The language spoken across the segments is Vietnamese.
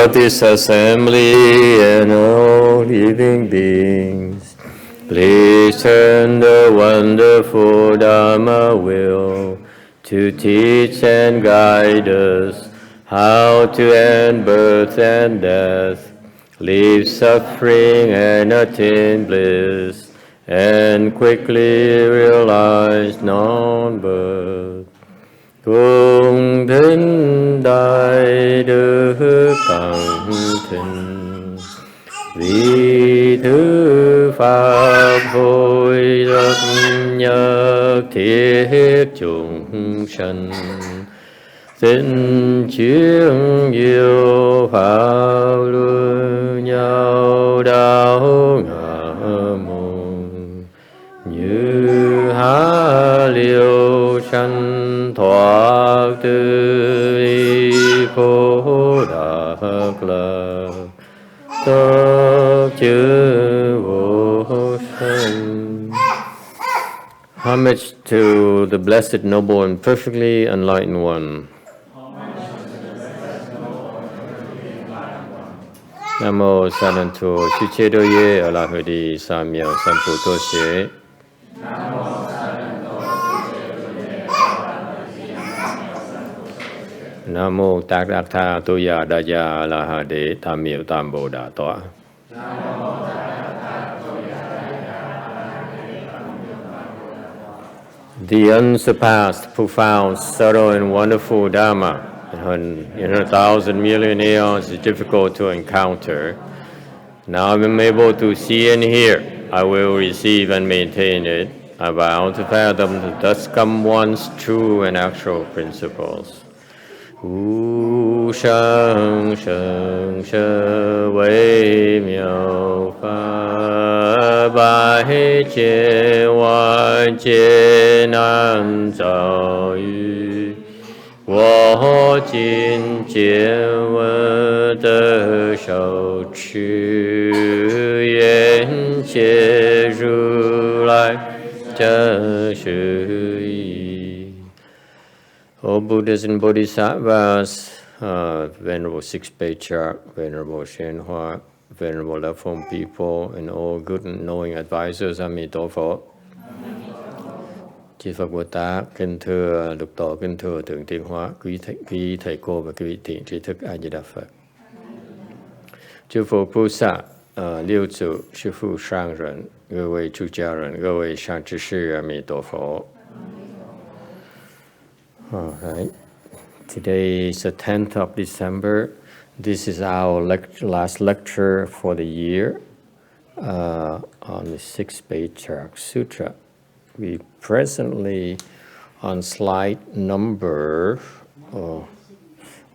of this assembly and all living beings, please turn the wonderful Dharma wheel to teach and guide us how to end birth and death, leave suffering and attain bliss, and quickly realize non-birth. Cung thính đại đức tăng thịnh, vì thứ pháp hồi rất nhất thiết chúng sanh, xin chuyên diệu pháp luân nhau đạo ngã môn, như há liêu sanh thoát tư y khổ đắc lạc, tất chư vô sanh. Homage to the Blessed, Noble, and Perfectly Enlightened One. Nam mô Sa Nan Thù Chư Chế Đô Yê A La Hư Đi Sa Miao Sam Pu Tô Xế. Nam mô Tát Đắc Tha Tu Ya Đa Ya A La Ha Đế Tam Miệu Tam Bồ Đà Tọa. The unsurpassed, profound, subtle, and wonderful Dharma in a thousand million eons is difficult to encounter. Now I'm able to see and hear. I will receive and maintain it. I vow to fathom the thus come one's true and actual principles. Wu shang sheng she wei miao fa bai jie wan jie nan zao yu wo jin jie wen de shou qu yan jie ru lai zhe shu yi. O Buddhas and Bodhisattvas, Venerable Sixth Patriarch, Venerable YongHua, Venerable Love Home People, and all good and knowing advisors, A Di Đà Phật. Chư Phật Bồ Tát, kính thưa Lục Tổ, kính thưa Thượng Tiên Hóa, quý thầy cô và quý vị thiện tri thức A Di Đà Phật. Chư Phật Bồ Tát, Liêu Chủ, Sư Phụ Sang Rẩn,各位出家人，各位善知识，阿弥陀佛。All right. Today is the 10th of December. This is our last lecture for the year on the Sixth Patriarch Sutra. We presently on slide number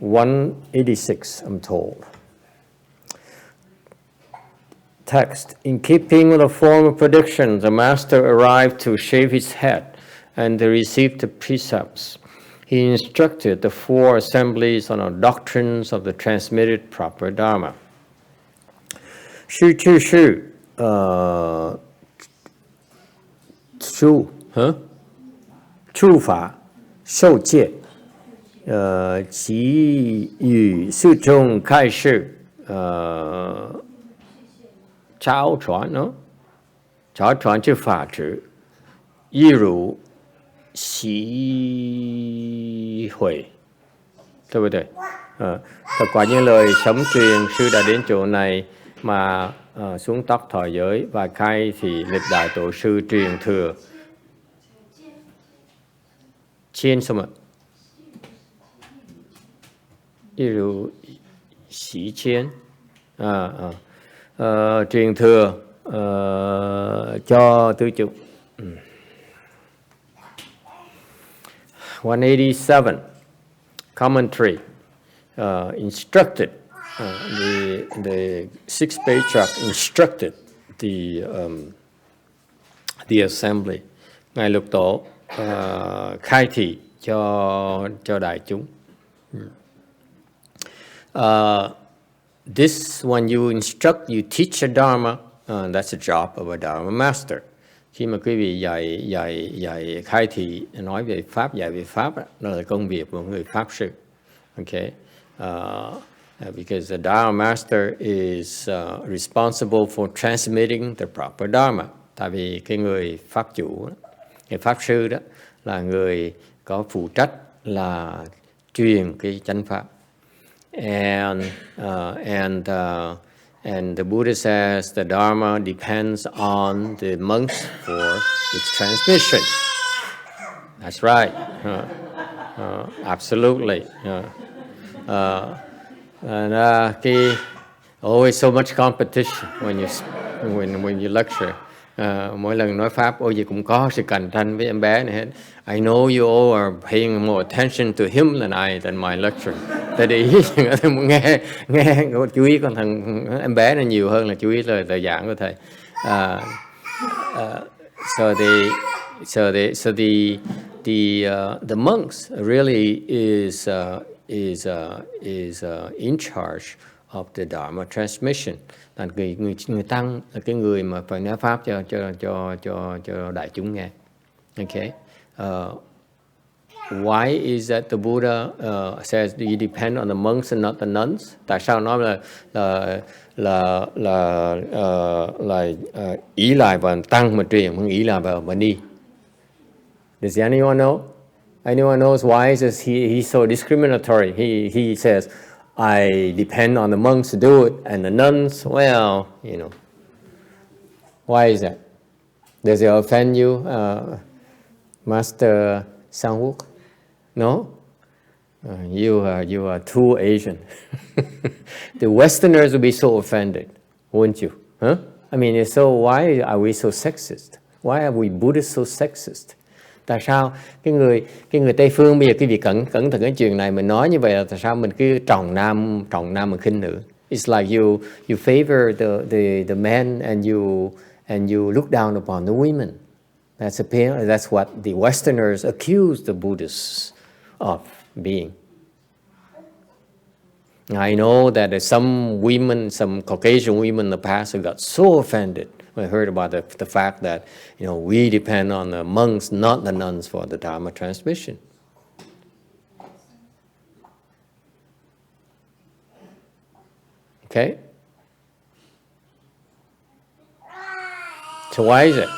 186, I'm told. Text. In keeping with the former prediction, the master arrived to shave his head and to receive the precepts. He instructed the four assemblies on the doctrines of the transmitted proper Dharma. Sư chư sư chu pháp sâu戒及与四众开示超传之法旨，一如xí huệ,对不对？Thật quả như lời sấm truyền, sư đã đến chỗ này mà xuống tóc thọ giới và khai thì lịch đại tổ sư truyền thừa. Chiên xong ạ? Ví dụ xí chiên, truyền thừa cho tứ chúng. 187 commentary instructed the Sixth Patriarch instructed the assembly. Ngài Lục Tổ khai thị cho đại chúng. This when you instruct, you teach a Dharma, that's the job of a Dharma master. Khi mà quý vị dạy khai thị, nói về Pháp, dạy về Pháp, đó là công việc của người Pháp sư. Okay. because the Dharma master is responsible for transmitting the proper Dharma. Tại vì cái người pháp chủ, người pháp sư đó là người có phụ trách là truyền cái chánh pháp. And the Buddha says the Dharma depends on the monks for its transmission. That's right. Absolutely. Always so much competition when you lecture. Mỗi lần nói pháp, ôi gì cũng có sự cạnh tranh với em bé này hết. I know you all are paying more attention to him than my lecture. Tại vì nghe chú ý con thằng em bé này nhiều hơn là chú ý lời giảng của thầy. So the monks really is in charge of the Dharma transmission. Là người tăng là cái người mà phải nói pháp cho đại chúng nghe. Okay. Why is that the Buddha says you depend on the monks and not the nuns? Tại sao nói là ý lại vào tăng mà truyền, không ý lại vào ni? Does anyone know? Anyone knows why he's so discriminatory? He says, I depend on the monks to do it, and the nuns, well, you know. Why is that? Does it offend you, Master Sang-wook? No? You are too Asian. The Westerners would be so offended, wouldn't you? Huh? I mean, so why are we so sexist? Why are we Buddhists so sexist? Tại sao cái người Tây phương bây giờ cái việc cẩn thận cái chuyện này mình nói như vậy là tại sao mình cứ trọng nam mà khinh nữ? It's like you favor the men and you look down upon the women. That's what the Westerners accuse the Buddhists of being. I know that some Caucasian women in the past have got so offended when I heard about the fact that, we depend on the monks, not the nuns, for the Dharma transmission. Okay? So why is it?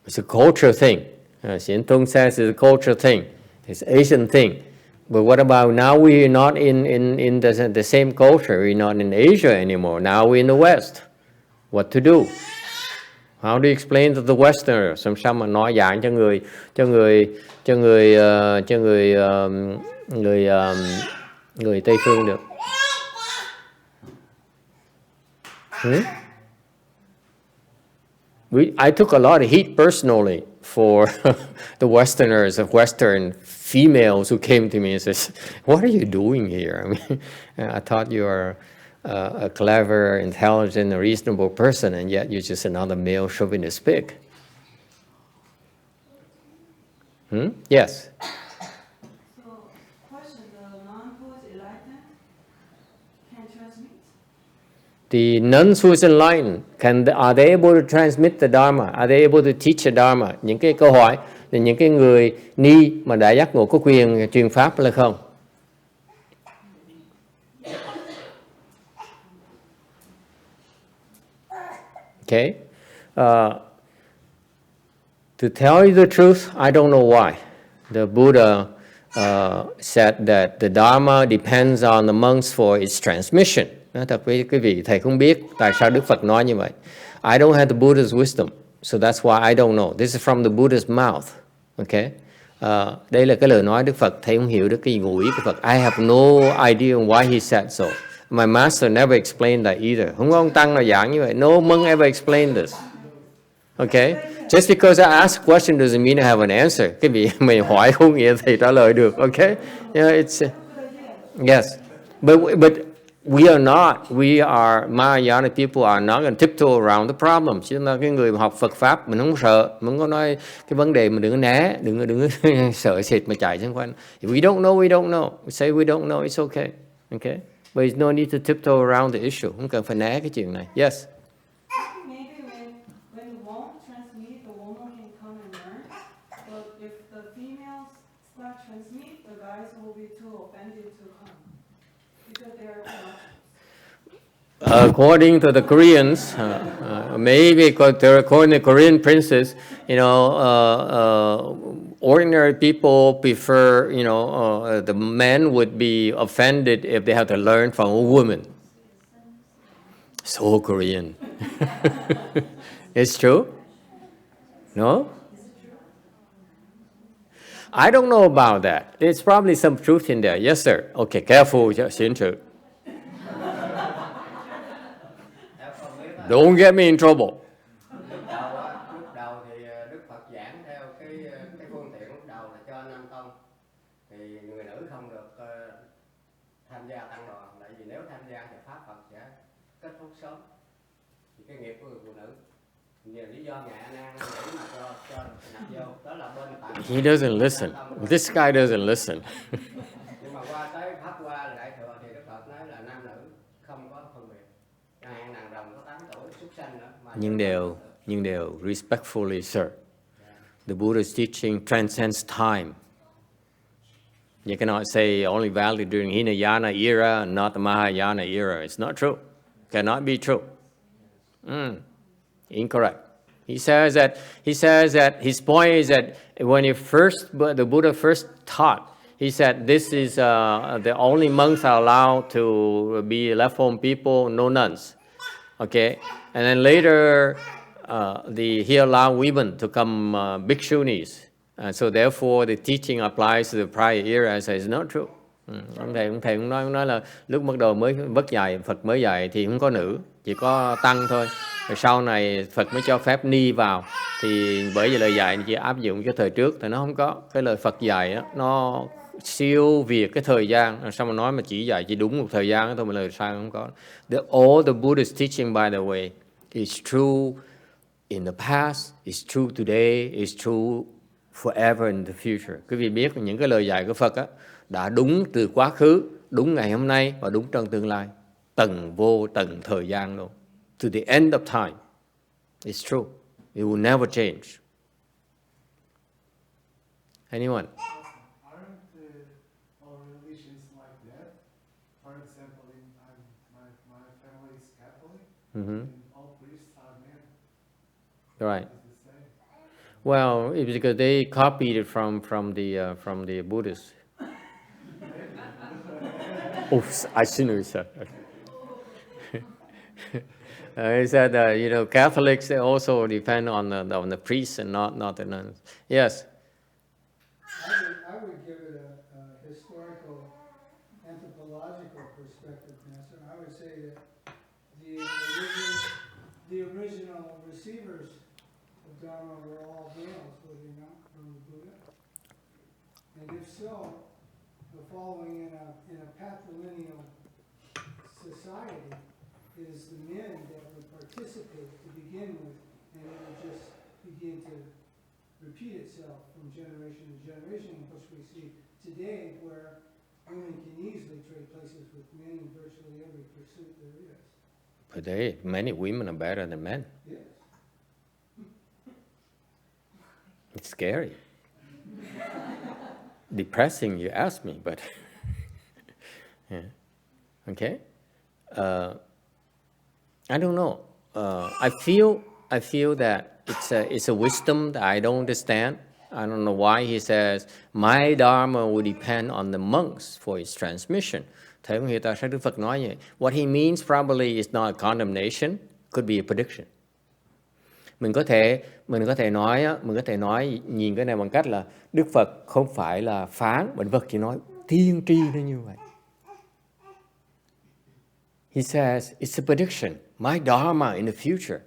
It's a cultural thing. Xian Tong says it's a cultural thing. It's an Asian thing. But what about now we're not in the same culture. We're not in Asia anymore. Now we're in the West. What to do? How do you explain to the Westerners? Sao mà nói giảng người Tây phương được? I took a lot of heat personally for the Westerners, of Western females who came to me and says, "What are you doing here? I mean, I thought you are a clever, intelligent, and reasonable person, and yet you're just another male chauvinist pig." Yes. So, question: the non-who is enlightened can transmit. The nuns who is enlightened, are they able to transmit the Dharma? Are they able to teach the Dharma? Những cái câu hỏi thì những cái người ni mà đã giác ngộ có quyền truyền pháp là không? Okay. To tell you the truth, I don't know why. The Buddha said that the Dharma depends on the monks for its transmission. Nói thật với quý vị, thầy không biết tại sao Đức Phật nói như vậy. I don't have the Buddha's wisdom, so that's why I don't know. This is from the Buddha's mouth. Okay? Đây là cái lời nói Đức Phật, thầy không hiểu được cái ngụ ý của Phật. I have no idea why he said so. My master never explained that either. Không có ông Tăng nào giảng như vậy. No monk ever explained this. Okay? Just because I ask a question doesn't mean I have an answer. Cái vị mình hỏi không nghĩa thầy trả lời được. Okay? It's yes, but Mahayana people are not going to tiptoe around the problem. Chứ là cái người mà học Phật pháp mình không sợ, mình không có nói cái vấn đề mình đừng có né, đừng có sợ sệt mà chạy xung quanh. If we don't know, we don't know. We say we don't know, it's okay. Okay? But there's no need to tiptoe around the issue. Không cần phải né cái chuyện này. Yes. Maybe when one transmit, the woman can come and learn. But if the females start transmit, the guys will be too offended to come because they are According to the Koreans, maybe according to Korean princes, ordinary people prefer, the men would be offended if they have to learn from a woman. So Korean. It's true? No? I don't know about that. There's probably some truth in there. Yes, sir. Okay, careful, xin trừ. Don't get me in trouble. Lúc đầu thì Đức Phật giảng theo cái phương tiện lúc đầu là cho nam tông, thì người nữ không được tham gia tăng đoàn, tại vì nếu tham gia thì pháp Phật sẽ kết thúc sớm, thì cái nghiệp của người phụ nữ. Nhiều lý do ngạ nan để mà cho nạp vô, đó là bên tại. He doesn't listen. This guy doesn't listen. Nhưng mà qua tới pháp qua là đại thừa thì Đức Phật nói là nam nữ không có phân biệt. Nàng rồng có 8 tuổi xuất sanh nữa mà. Nhưng đều respectfully, sir. The Buddha's teaching transcends time. You cannot say only valid during Hinayana era and not the Mahayana era. It's not true. Cannot be true. Incorrect. He says that his point is that when the Buddha first taught, he said this is the only monks are allowed to be left home people, no nuns. Okay, and then later he allowed women to come bhikshunis. So therefore the teaching applies to the prior era. So it's not true. Ông thầy cũng nói là lúc bắt đầu mới Phật dạy thì không có nữ, chỉ có tăng thôi. Rồi sau này Phật mới cho phép ni vào, thì bởi vì lời dạy chỉ áp dụng cho thời trước thì nó không có. Cái lời Phật dạy đó, nó siêu việt cái thời gian, sao mà nói mà chỉ dạy chỉ đúng một thời gian đó thôi mà lời sai không có. All the Buddhist teaching, by the way, is true in the past, is true today, is true forever in the future. Quý vị biết những cái lời dạy của Phật á, đã đúng từ quá khứ, đúng ngày hôm nay và đúng trong tương lai, tầng vô tầng thời gian luôn. To the end of time, it's true. It will never change. Anyone? Aren't all religions like that? For example, my family is Catholic, and all priests are men. Right. It's the same. Well, it's because they copied it from the Buddhists. Oh, I shouldn't have said that. He said, Catholics, they also depend on the priests and not the nuns. Yes. I would give it a historical, anthropological perspective, Master. I would say that the original receivers of Dharma were all males, were they not, from the Buddha? And if so, the following in a patrilineal society is the men that would participate to begin with, and it would just begin to repeat itself from generation to generation, which we see today where women can easily trade places with men in virtually every pursuit there is. Today, many women are better than men. Yes. It's scary. Depressing, you ask me, but yeah. Okay. I don't know. I feel that it's a wisdom that I don't understand. I don't know why he says my Dharma will depend on the monks for its transmission. Thầy không hiểu tại sao Đức Phật nói như vậy. What he means probably is not a condemnation, could be a prediction. Mình có thể nói nhìn cái này bằng cách là Đức Phật không phải là phán, Đức Phật chỉ nói tiên tri nó như vậy. He says it's a prediction. My Dharma in the future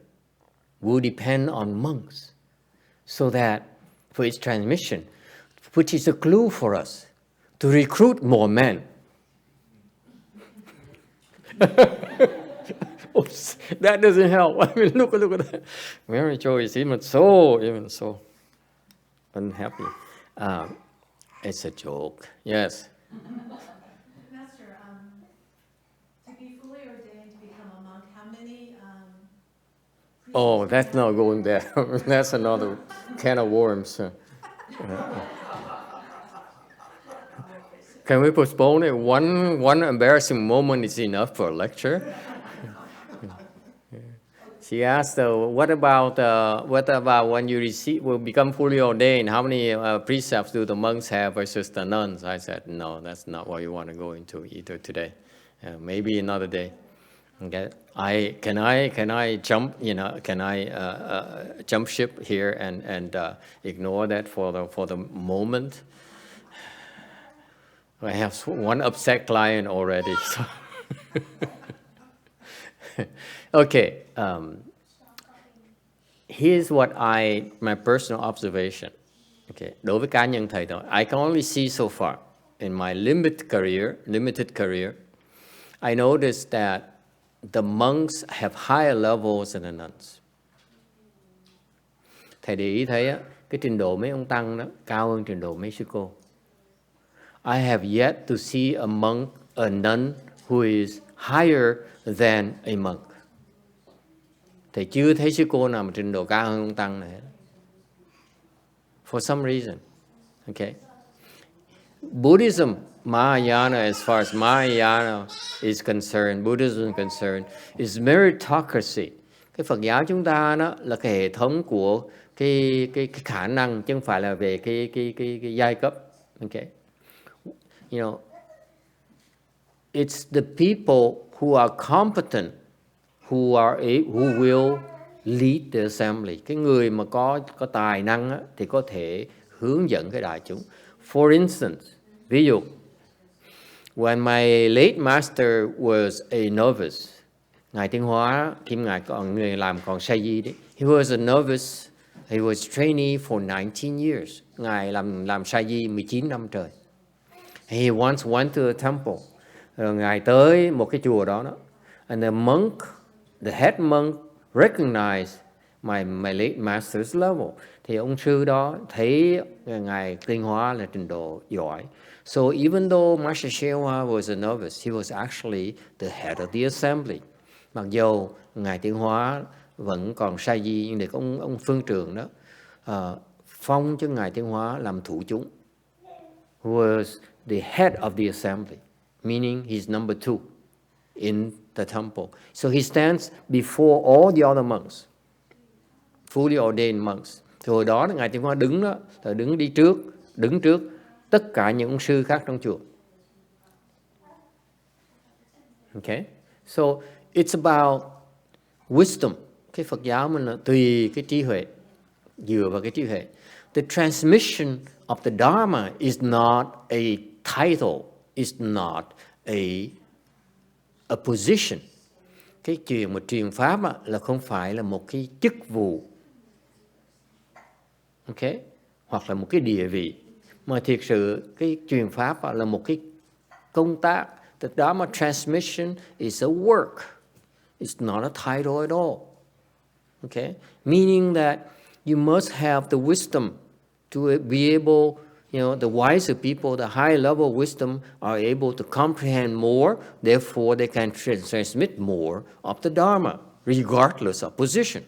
will depend on monks, so that for its transmission, which is a clue for us to recruit more men. Oops, that doesn't help. I mean, look at that. Mary Jo is even so unhappy. It's a joke. Yes. Master, to be fully ordained to become a monk, how many Oh, that's not going there. That's another can of worms. Can we postpone it? One embarrassing moment is enough for a lecture. She asked, what about when you will become fully ordained? How many precepts do the monks have versus the nuns? I said, no, that's not what you want to go into either today. Maybe another day. Okay. Can I jump? Can I jump ship here and ignore that for the moment? I have one upset client already. So. Okay. Here's what my personal observation. Okay. Đối với cá nhân thầy thôi, I can only see so far in my limited career. I noticed that the monks have higher levels than the nuns. Thầy để ý thấy á, cái trình độ mấy ông tăng đó cao hơn trình độ mấy sư cô. I have yet to see a nun who is higher than a monk. Thầy chưa thấy sư cô nào mà trình độ cao hơn ông tăng này. For some reason. Okay. Buddhism, Mahayana, as far as Mahayana is concerned, Buddhism is concerned, is meritocracy. Cái Phật giáo chúng ta đó là cái hệ thống của cái khả năng, chứ không phải là về cái giai cấp. Okay. You know, it's the people who are competent who will lead the assembly. Cái người mà có tài năng á, thì có thể hướng dẫn cái đại chúng. For instance, ví dụ, when my late master was a novice, Ngài Tiên Hóa, khi Ngài còn sa di đấy, he was a novice, he was trainee for 19 years. Ngài làm sa di 19 năm trời. He once went to a temple. Rồi Ngài tới một cái chùa đó, and the head monk recognized my late master's level. Thì ông sư đó thấy Ngài Tiên Hóa là trình độ giỏi. So even though Master YongHua was a novice, he was actually the head of the assembly. Mặc dù Ngài Tiên Hóa vẫn còn sa di, nhưng để ông phương trượng đó phong cho Ngài Tiên Hóa làm thủ chúng. Was the head of the assembly, meaning he's number 2 in the temple. So he stands before all the other monks, fully ordained monks. Thì hồi đó Ngài Tiên Hóa đứng đó, là đứng trước tất cả những ông sư khác trong chùa. Okay? So it's about wisdom. Cái Phật giáo mình là tùy cái trí huệ, dựa vào cái trí huệ. The transmission of the Dharma is not a title, is not a position. Cái chuyện mà truyền pháp là không phải là một cái chức vụ, okay? Hoặc là một cái địa vị, mà thiệt sự cái truyền pháp là một cái công tác. The Dharma transmission is a work. It's not a title at all. Okay? Meaning that you must have the wisdom to be able, the wiser people, the high level wisdom are able to comprehend more, therefore they can transmit more of the Dharma, regardless of position.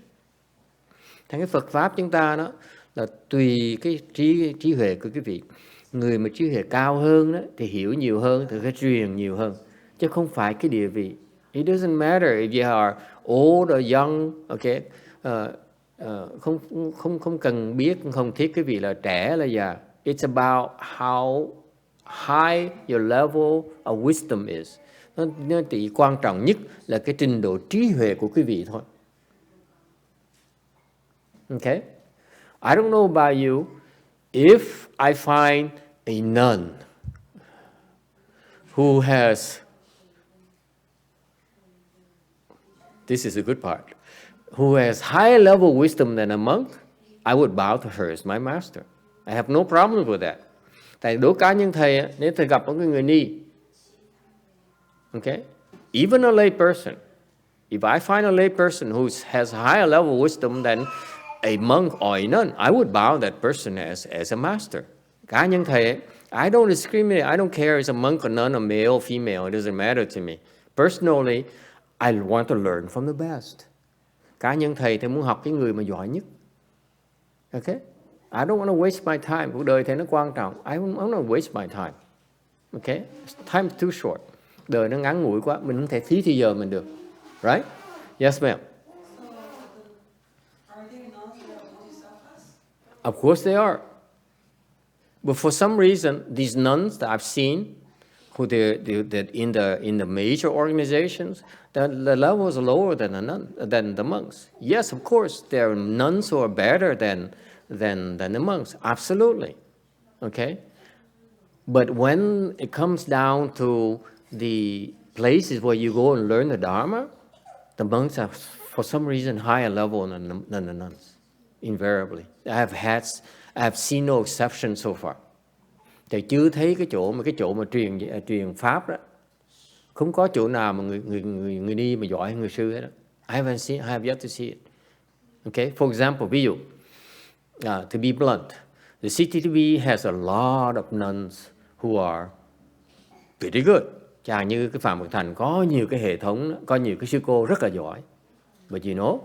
Thành cái Phật Pháp chúng ta đó là tùy cái trí huệ của quý vị. Người mà trí huệ cao hơn đó, thì hiểu nhiều hơn, thì phải truyền nhiều hơn, chứ không phải cái địa vị. It doesn't matter if you are old or young, okay? Không cần biết, không thiết cái vị là trẻ là già. It's about how high your level of wisdom is. Nó chỉ quan trọng nhất là cái trình độ trí huệ của quý vị thôi. Okay? I don't know about you. If I find a nun who has, this is a good part, who has higher level wisdom than a monk, I would bow to her as my master. I have no problem with that. Tại đối cá nhân thầy, nếu thầy gặp một người ni, okay, even a lay person, if I find a lay person who has higher level wisdom than a monk or a nun, I would bow that person as a master. Cá nhân thầy, I don't discriminate. I don't care if it's a monk or nun or male or female. It doesn't matter to me. Personally, I want to learn from the best. Cá nhân thầy muốn học cái người mà giỏi nhất. Okay? I don't want to waste my time. Cuộc đời thầy nó quan trọng. I don't want to waste my time. Okay? Time is too short. Đời nó ngắn ngủi quá, mình không thể phí thì giờ mình được. Right? Yes, ma'am. Are they nuns that are bodhisattvas? Of course they are. But for some reason, these nuns that I've seen, who in the major organizations, the level is lower than the monks. Yes, of course, there are nuns who are better than the monks. Absolutely. Okay? But when it comes down to the places where you go and learn the Dharma, the monks are, for some reason, higher level than the nuns, invariably. I have seen no exception so far. Thầy chưa thấy cái chỗ mà truyền pháp đó, không có chỗ nào mà người đi mà giỏi hơn người sư hết đó. I have yet to see it. Okay, for example, ví dụ, to be blunt, the CTTB has a lot of nuns who are pretty good. Chẳng như cái Phạm Bậc Thành có nhiều cái hệ thống, có nhiều cái sư cô rất là giỏi. But you know,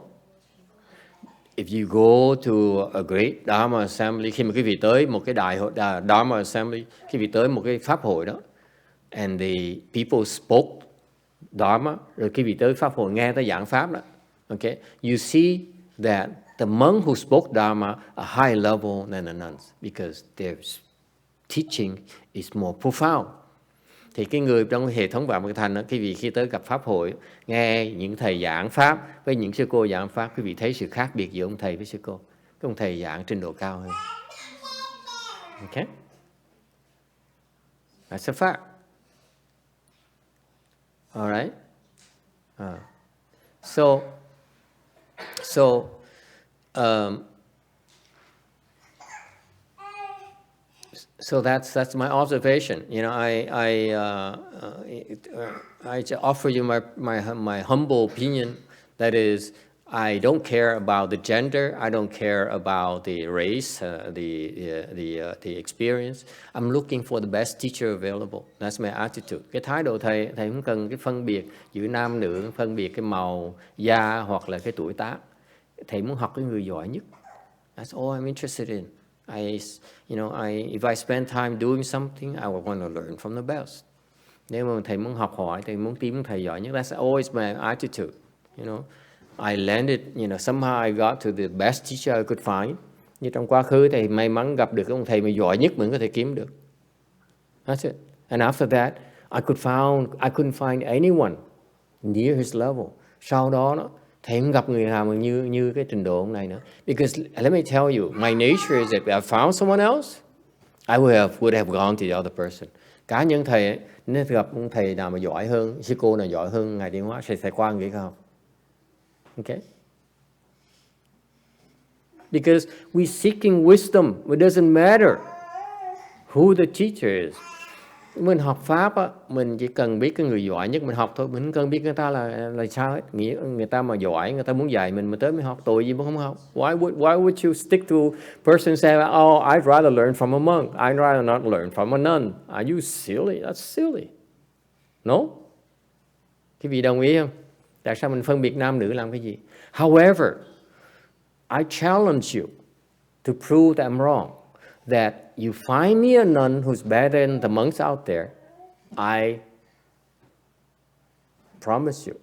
if you go to a great Dharma assembly, khi mà quý vị tới một cái đại hội Dharma assembly, khi quý vị tới một cái pháp hội đó, and the people spoke Dharma, rồi quý vị tới pháp hội nghe tới giảng pháp đó, okay, you see that the monk who spoke Dharma are higher level than the nuns because their teaching is more profound. Thì cái người trong hệ thống Vạn Bậc Thành đó, quý vị khi tới gặp pháp hội, nghe những thầy giảng pháp với những sư cô giảng pháp, quý vị thấy sự khác biệt giữa ông thầy với sư cô. Cái ông thầy giảng trình độ cao hơn. Okay? That's a fact. All right? So that's my observation. You know, I offer you my humble opinion. That is, I don't care about the gender. I don't care about the race, the experience. I'm looking for the best teacher available. That's my attitude. Cái thái độ thầy không cần cái phân biệt giữa nam nữ, phân biệt cái màu da hoặc là cái tuổi tác. Thầy muốn học cái người giỏi nhất. That's all I'm interested in. If I spend time doing something, I would want to learn from the best. Nếu mà thầy muốn học hỏi, thầy muốn tìm thầy giỏi nhất, that's always my attitude. You know, I landed, somehow I got to the best teacher I could find. Như trong quá khứ thầy may mắn gặp được cái ông thầy mà giỏi nhất mình có thể kiếm được. That's it. And after that, I couldn't find anyone near his level. Sau đó thầy không gặp người nào mà như cái trình độ ông này nữa. Because let me tell you, my nature is that if I found someone else, I would have gone to the other person. Cá nhân thầy ấy, nếu gặp ông thầy nào mà giỏi hơn, sư cô nào giỏi hơn Ngài Tiến Hóa, sẽ qua người không? Okay? Because we're seeking wisdom. It doesn't matter who the teacher is. Mình học pháp á, mình chỉ cần biết cái người giỏi nhất mình học thôi, mình không cần biết người ta là sao hết. Nghĩa người ta mà giỏi, người ta muốn dạy mình tới mới học, tội gì mà không học. Why would you stick to person say, oh, I'd rather learn from a monk, I'd rather not learn from a nun? Are you silly? That's silly. No? Quý vị đồng ý không? Tại sao mình phân biệt nam nữ làm cái gì? However, I challenge you to prove that I'm wrong. That you find me a nun who's better than the monks out there, I promise you,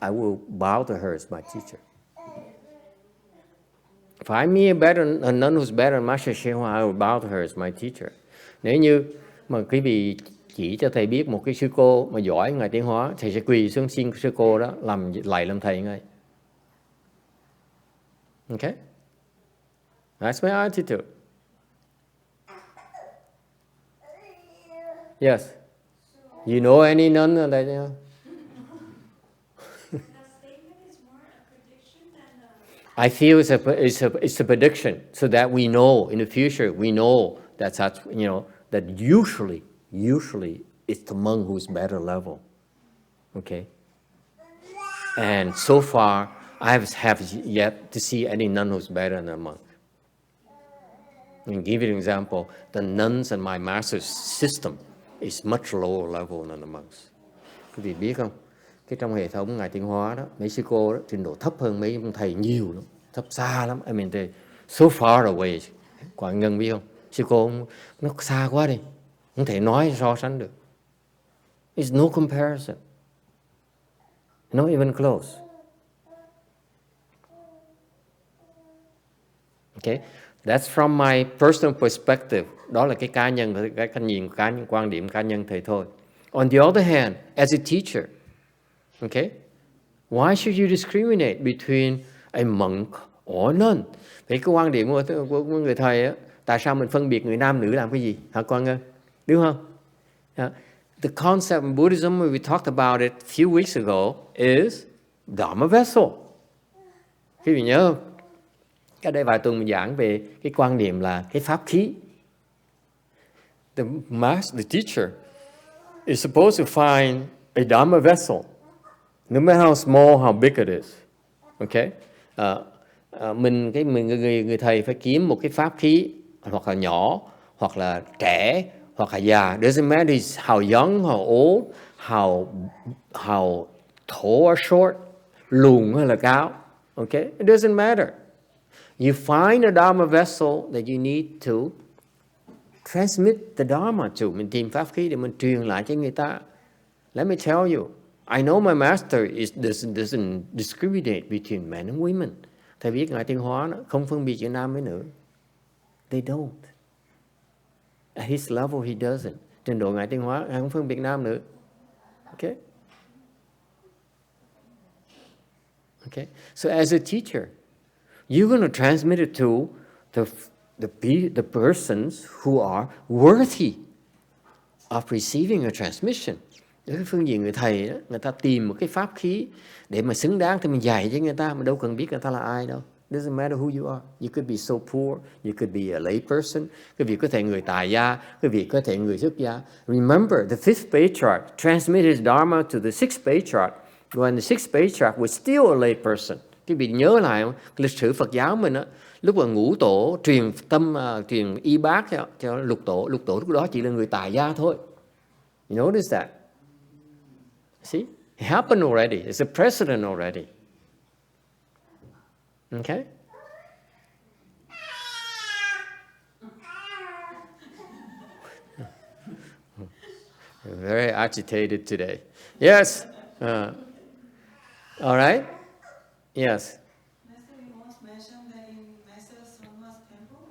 I will bow to her as my teacher. Find me a nun who's better than Master YongHua, I will bow to her as my teacher. Nếu như mà quý vị chỉ cho thầy biết một cái sư cô mà giỏi Ngài Tiến Hóa, thầy sẽ quỳ xuống xin sư cô đó làm thầy ngay. Okay? That's my attitude. Yes. You know any nun that That statement is more a prediction than I feel it's a prediction, so that we know in the future, we know that usually it's the monk who's better level. Okay? And so far, I have yet to see any nun who's better than a monk. And give you an example, the nuns in my master's system is much lower level than the monks. Quý vị biết không? Cái trong hệ thống Ngài Tiến Hóa đó, mấy sư cô đó, trình độ thấp hơn mấy ông thầy nhiều lắm, thấp xa lắm. I mean, they're so far away. Quảng Ngân biết không? Sư cô nó xa quá đi. Không thể nói so sánh được. It's no comparison. Not even close. Okay, that's from my personal perspective. Đó là cái cá nhân, cái nhìn, quan điểm cá nhân thầy thôi. On the other hand, as a teacher, okay, why should you discriminate between a monk or a nun? Thì cái quan điểm của người thầy á, tại sao mình phân biệt người nam nữ làm cái gì? Hả con ơi? Đúng không? The concept in Buddhism, we talked about it a few weeks ago, is Dharma vessel. Quý vị nhớ không? Cái đây vài tuần mình giảng về cái quan niệm là cái pháp khí. The teacher is supposed to find a Dharma vessel, no matter how small, how big it is. Okay? Người thầy phải kiếm một cái pháp khí, hoặc là nhỏ, hoặc là trẻ, hoặc là già. Doesn't matter how young, how old, how tall or short, lùn hay là cao. Okay? It doesn't matter. You find a Dharma vessel that you need to transmit the Dharma to. Mình tìm pháp khí để mình truyền lại cho người ta. Let me tell you, I know my master doesn't discriminate between men and women. Thầy biết Ngài Tiên Hóa không phân biệt giữa nam với nữ. They don't. At his level he doesn't. Trình độ Ngài Tiên Hóa, Ngài không phân biệt nam nữ. Okay? Okay? So as a teacher, you're going to transmit it to the persons who are worthy of receiving a transmission. Cái phương diện người thầy đó, người ta tìm một cái pháp khí để mà xứng đáng thì mình dạy cho người ta, mà đâu cần biết người ta là ai đâu. Doesn't matter who you are. You could be so poor, you could be a lay person. Quý vị có thể người tài gia, quý vị có thể người xuất gia. Remember, the fifth patriarch transmitted his dharma to the sixth patriarch, when the sixth patriarch was still a lay person. Quý vị nhớ lại lịch sử Phật giáo mình á, lúc mà ngũ tổ truyền y bát cho lục tổ lúc đó chỉ là người tài gia thôi. You notice that? See? It happened already. It's a precedent already. Okay? Very agitated today. Yes. All right. Yes. Master, you once mentioned that in Master Sangha's temple,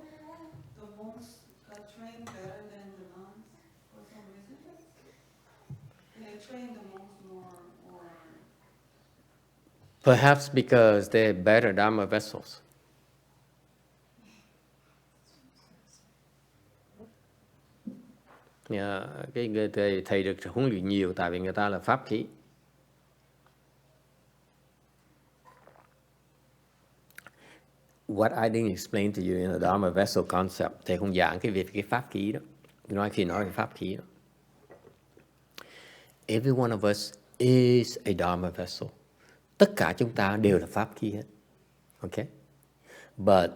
the monks got trained better than the nuns for some reason. They train the monks more, or Perhaps because they're better Dharma vessels. Thầy được huấn luyện nhiều tại vì người ta là pháp khí. What I didn't explain to you in the Dharma vessel concept, thầy không giảng cái việc cái pháp khí đó. Khi nói về pháp khí đó. Every one of us is a Dharma vessel. Tất cả chúng ta đều là pháp khí hết. Okay? But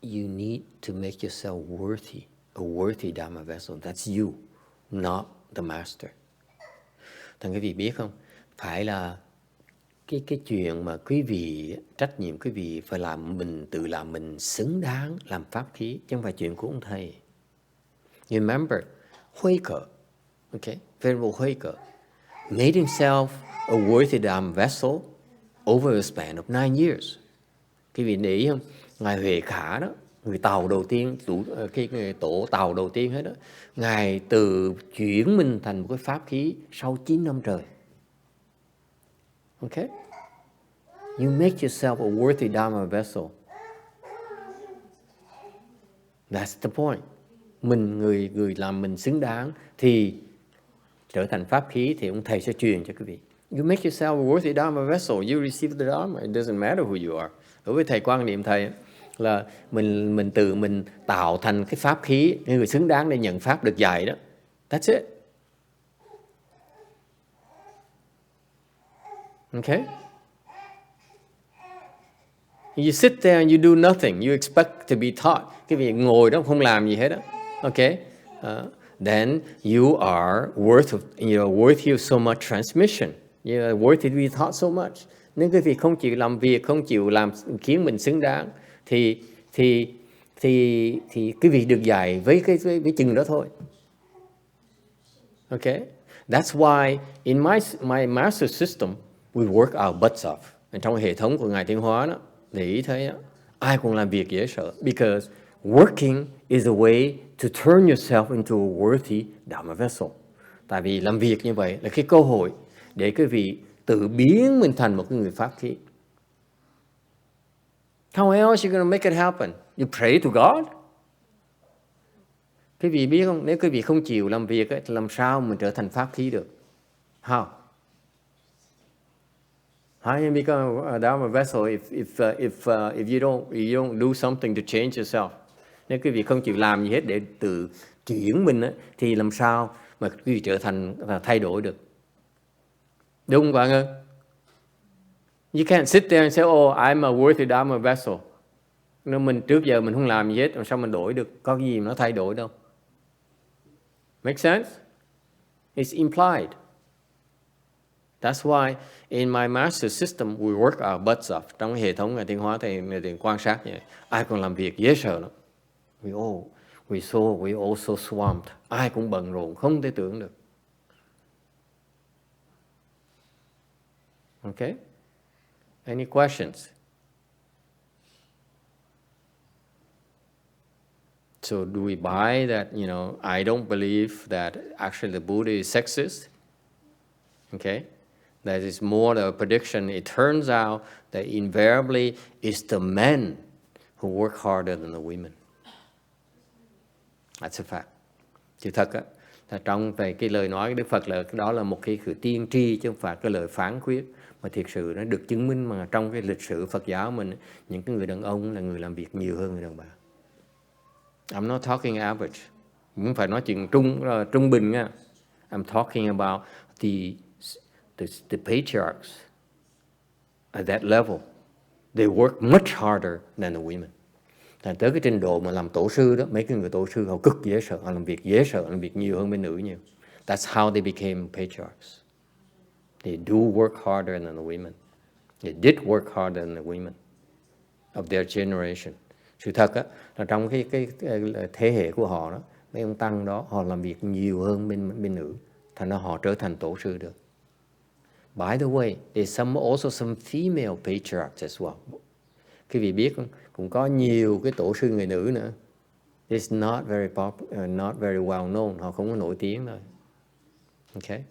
you need to make yourself worthy, a worthy Dharma vessel. That's you, not the master. Thằng quý vị biết không? Phải là cái chuyện mà quý vị, trách nhiệm quý vị phải tự làm mình xứng đáng làm pháp khí, chứ không phải chuyện của ông thầy. You remember, Huê Cờ, okay, Venerable Huê Cờ, made himself a worthy Dharma vessel over a span of 9 years. Quý vị để ý không? Ngài Huệ Khả đó, người Tàu đầu tiên, người tổ Tàu đầu tiên hết đó, Ngài từ chuyển mình thành một cái pháp khí sau 9 năm trời. Okay? You make yourself a worthy Dharma vessel. That's the point. Người làm mình xứng đáng thì trở thành pháp khí thì ông thầy sẽ truyền cho quý vị. You make yourself a worthy Dharma vessel, you receive the Dharma. It doesn't matter who you are. Đối với thầy, quan niệm thầy là mình tạo thành cái pháp khí, người xứng đáng để nhận pháp được dạy đó. That's it. Okay? You sit there and you do nothing. You expect to be taught. Cái việc ngồi đó không làm gì hết đó. Okay? Then you are worthy of so much transmission. You are worthy to be taught so much. Nếu cái việc không chịu làm việc, không chịu làm khiến mình xứng đáng, thì thì quý vị được dạy với với chừng đó thôi. Okay, that's why in my master system we work our butts off. Trong hệ thống của Ngài Tiến Hóa đó, để ý thấy đó, ai cũng làm việc dễ sợ. Because working is a way to turn yourself into a worthy Dharma vessel. Tại vì làm việc như vậy là cái cơ hội để quý vị tự biến mình thành một cái người pháp khí. How else you gonna make it happen? You pray to God. Quý vị biết không, nếu quý vị không chịu làm việc ấy, thì làm sao mình trở thành pháp khí được? How? How you become a Dharma vessel if you don't do something to change yourself? Nếu quý vị không chịu làm gì hết để tự chuyển mình ấy, thì làm sao mà quý vị trở thành thay đổi được? Đúng không bạn ơi? You can't sit there and say, oh, I'm a worthy Dharma vessel. Nếu mình trước giờ mình không làm gì hết, làm sao mình đổi được? Có gì mà nó thay đổi đâu. Make sense? It's implied. That's why in my master system we work our butts off. Trong hệ thống Ngài Tiến Hóa thì quan sát như vậy. Ai còn làm việc dễ sợ lắm. We all so swamped. Ai cũng bận rộn, không thể tưởng được. Okay? Any questions? So do we buy that, I don't believe that actually the Buddha is sexist? Okay? That is more the prediction. It turns out that invariably it's the men who work harder than the women. That's a fact. Sự thật á, là trong về cái lời nói của Đức Phật là đó là một cái tiên tri chứ không phải cái lời phán quyết, mà thiệt sự nó được chứng minh mà trong cái lịch sử Phật giáo mình, những cái người đàn ông là người làm việc nhiều hơn người đàn bà. I'm not talking average. Không phải nói chuyện trung bình nha. I'm talking about the patriarchs at that level. They work much harder than the women. Thành tới cái trình độ mà làm tổ sư đó, mấy cái người tổ sư họ cực dễ sợ, họ làm việc dễ sợ, làm việc nhiều hơn bên nữ nhiều. That's how they became patriarchs. They do work harder than the women. They did work harder than the women of their generation. Sự thật á, là trong cái thế hệ của họ đó, mấy ông tăng đó, họ làm việc nhiều hơn bên nữ, thành ra họ trở thành tổ sư được. By the way, there's also some female patriarchs as well. Quý vị biết không? Cũng có nhiều cái tổ sư người nữ nữa. It's not very well known. Họ không có nổi tiếng thôi. Okay?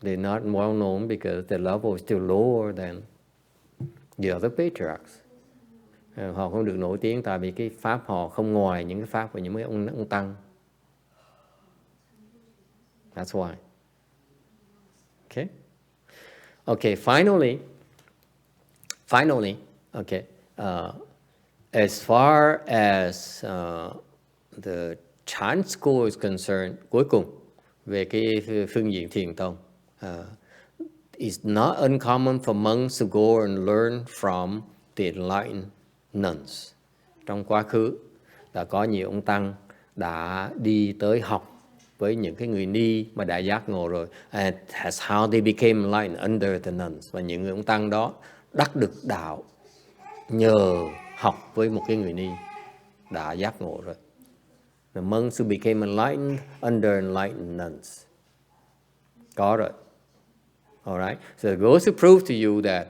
They're not well known because their level is still lower than the other patriarchs. Họ không được nổi tiếng tại vì cái pháp họ không ngoài những cái pháp của những mấy ông tăng. That's why. Okay, finally, okay, as far as the Chan school is concerned, cuối cùng, về cái phương diện thiền tông, it's not uncommon for monks to go and learn from the enlightened nuns. Trong quá khứ, đã có nhiều ông tăng đã đi tới học với những cái người ni mà đã giác ngộ rồi. And that's how they became enlightened under the nuns. Và những người ông tăng đó đắc được đạo nhờ học với một cái người ni đã giác ngộ rồi. The monks who became enlightened under enlightened nuns. Có rồi. All right. So it goes to prove to you that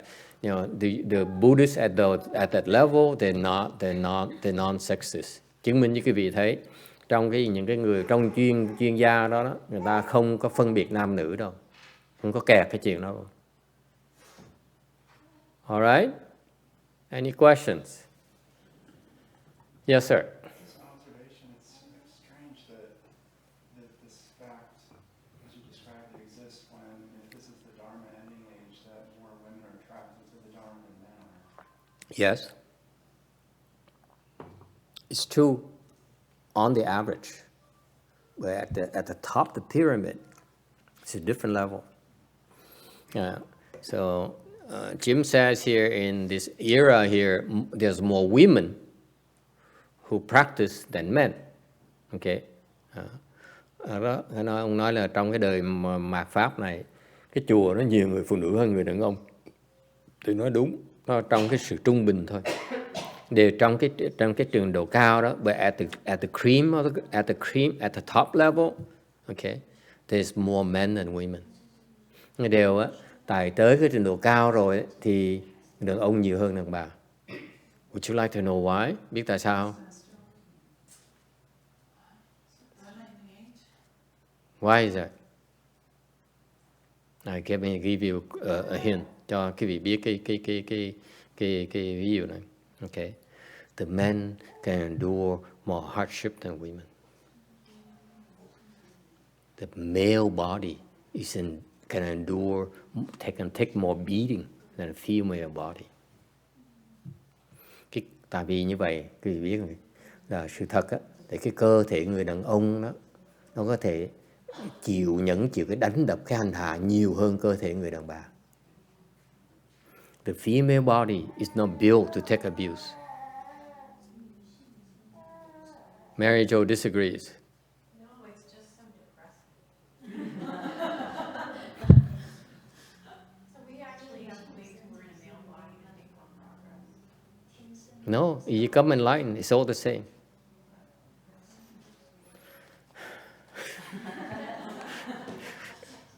the Buddhists at that level they're non-sexist. Chứng minh như quý vị thấy trong những cái người trong chuyên gia đó, người ta không có phân biệt nam nữ đâu, không có kẹt cái chuyện đó. All right. Any questions? Yes, sir. This observation, it's strange that this fact, as you described, it exists when, if this is the Dharma ending age, that more women are attracted to the Dharma than men are. Yes. It's true on the average. But at the top of the pyramid, it's a different level. So Jim says here in this era here, there's more women who practice than men. Okay. Ông nói là trong cái đời mạt Pháp này Cái chùa nó nhiều người phụ nữ hơn người đàn ông. Tôi nói đúng, nó trong cái sự trung bình thôi. Đều trong cái trường độ cao đó, but at the top level, okay, there's more men than women. Cái điều á, tại tới cái trình độ cao rồi ấy, thì đàn ông nhiều hơn đàn bà. Would you like to know why? Biết tại sao không? Why is that? I give you a hint cho quý vị biết cái ví dụ này. Okay. The men can endure more hardship than women. The male body can endure, can take more beating than a female body. Tại vì như vậy, quý vị biết rồi, là sự thật á, thì cái cơ thể người đàn ông đó, nó có thể chịu cái đánh đập, cái hành hạ nhiều hơn cơ thể người đàn bà. The female body is not built to take abuse. Mary Jo disagrees. No, it's just so depressing. So we actually have to wait till we're in a male body to make more progress. No, you come enlightened, it's all the same.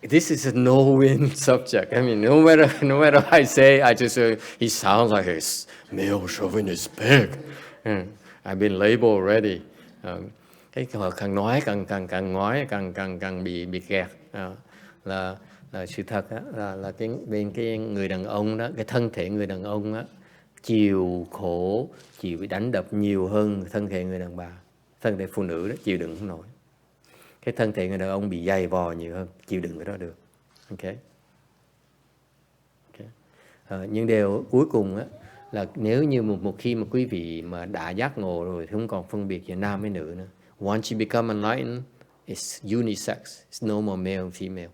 This is a no-win subject. I mean, no matter I say, I just say, he sounds like a male chauvinist pig. I've been labeled already. Cái càng nói càng bị kẹt. Là sự thật á, là cái bên cái người đàn ông đó, cái thân thể người đàn ông á, chịu khổ, chịu bị đánh đập nhiều hơn thân thể người đàn bà. Thân thể phụ nữ đó chịu đựng không nổi. Cái thân thể người đàn ông bị dày vò nhiều hơn, chịu đựng cái đó được. Okay. Nhưng điều cuối cùng á, là nếu như một khi mà quý vị mà đã giác ngộ rồi thì không còn phân biệt giữa nam với nữ nữa. Once you become enlightened, it's unisex. It's no more male and female.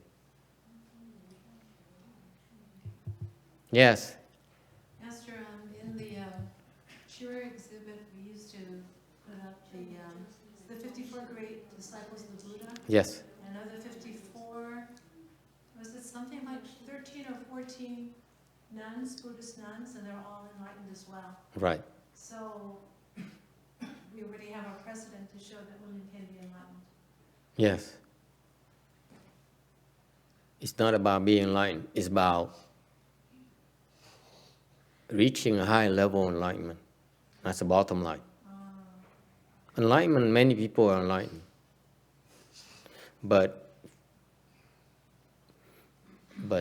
Yes. Master, in the Shira exhibit, we used to put up the 54 great disciples of the Buddha. Yes. Another 54, was it something like 13 or 14 nuns, Buddhist nuns, and they're all enlightened as well. Right. So we already have a precedent to show that women can be enlightened. Yes. It's not about being enlightened. It's about reaching a high level of enlightenment. That's the bottom line. Enlightenment, many people are enlightened. But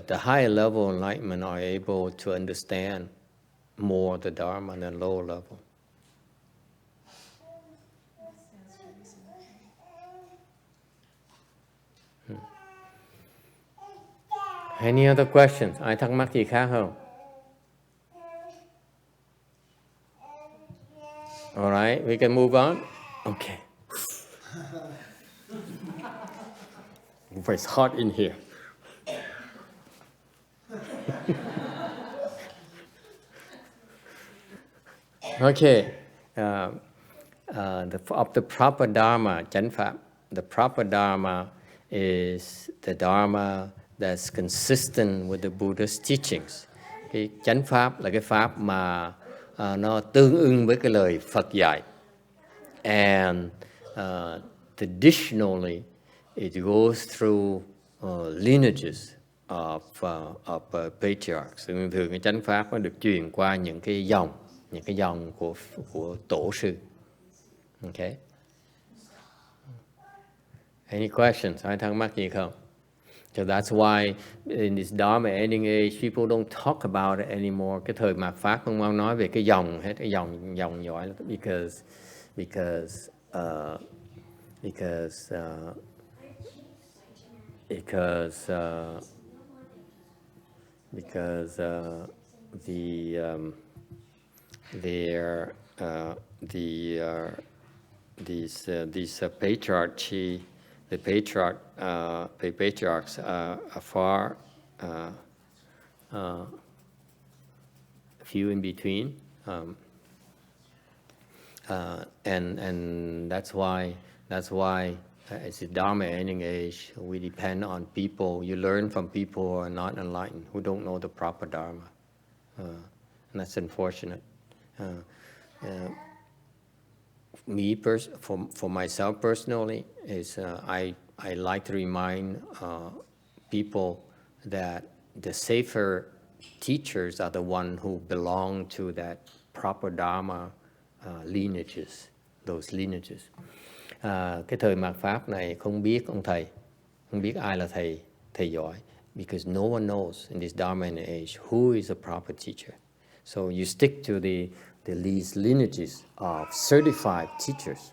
the higher level of enlightenment are able to understand more the Dharma than lower level. Any other questions? Ai thắc mắc gì khác không? All right, we can move on. Okay. It's hot in here. Okay. Of the proper Dharma, chánh pháp, the proper Dharma is the Dharma that's consistent with the Buddha's teachings. Cái chánh pháp là cái pháp mà nó tương ưng với cái lời Phật dạy. And traditionally, it goes through lineages of patriarchs. Thường cái chánh pháp nó được truyền qua những cái dòng của tổ sư. Okay. Any questions? Ai thắc mắc gì không? So that's why in this Dharma ending age, people don't talk about it anymore. Cái thời mạt Pháp không ai nói về cái dòng hết, cái dòng dõi, because these patriarchs are far few in between, and that's why It's the Dharma ending age. We depend on people. You learn from people who are not enlightened, who don't know the proper Dharma. And that's unfortunate. For myself personally, is I like to remind people that the safer teachers are the one who belong to that proper Dharma lineages, those lineages. Cái thời mạt Pháp này không biết ông thầy, không biết ai là thầy giỏi, because no one knows in this Dharma age who is a proper teacher. So you stick to these lineages of certified teachers.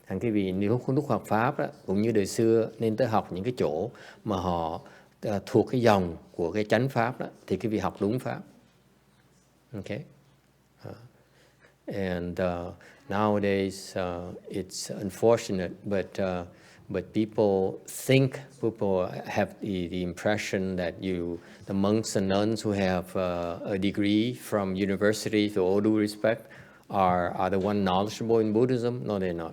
Thành cái vì nếu không lúc học Pháp đó, cũng như đời xưa nên tới học những cái chỗ mà họ thuộc cái dòng của cái chánh Pháp đó, thì cái vị học đúng Pháp. Okay? And nowadays it's unfortunate, but people have the impression that the monks and nuns who have a degree from university, to all due respect, are the one knowledgeable in Buddhism. No, they're not.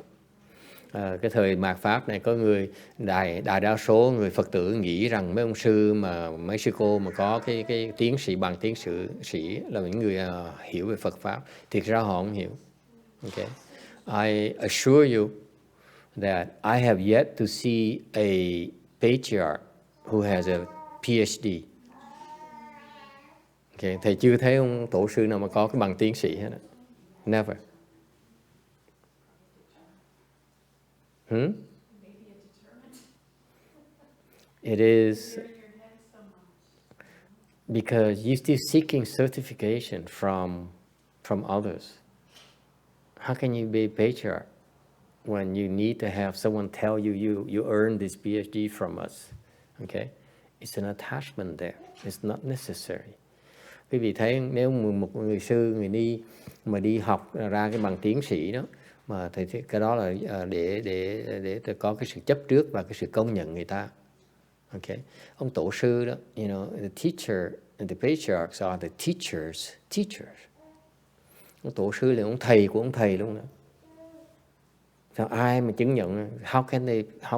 Cái thời mạt Pháp này có người đại đa số người Phật tử nghĩ rằng mấy ông sư mấy sư cô mà có cái tiến sĩ bằng tiến sĩ là những người hiểu về Phật Pháp. Thực ra họ không hiểu. Okay. I assure you that I have yet to see a patriarch who has a PhD. Okay. Thầy chưa thấy ông tổ sư nào mà có cái bằng tiến sĩ hết. Never. It is because you're still seeking certification from others. How can you be a patriarch when you need to have someone tell you earned this PhD from us? Okay, it's an attachment there. It's not necessary. Quý vị thấy nếu một người sư người đi học ra cái bằng tiến sĩ đó, mà thì cái đó là để có cái sự chấp trước và cái sự công nhận người ta. Okay, ông tổ sư đó, the teacher and the patriarchs are the teachers. Ông tổ sư là ông thầy của ông thầy luôn đó. Sao ai mà chứng nhận? How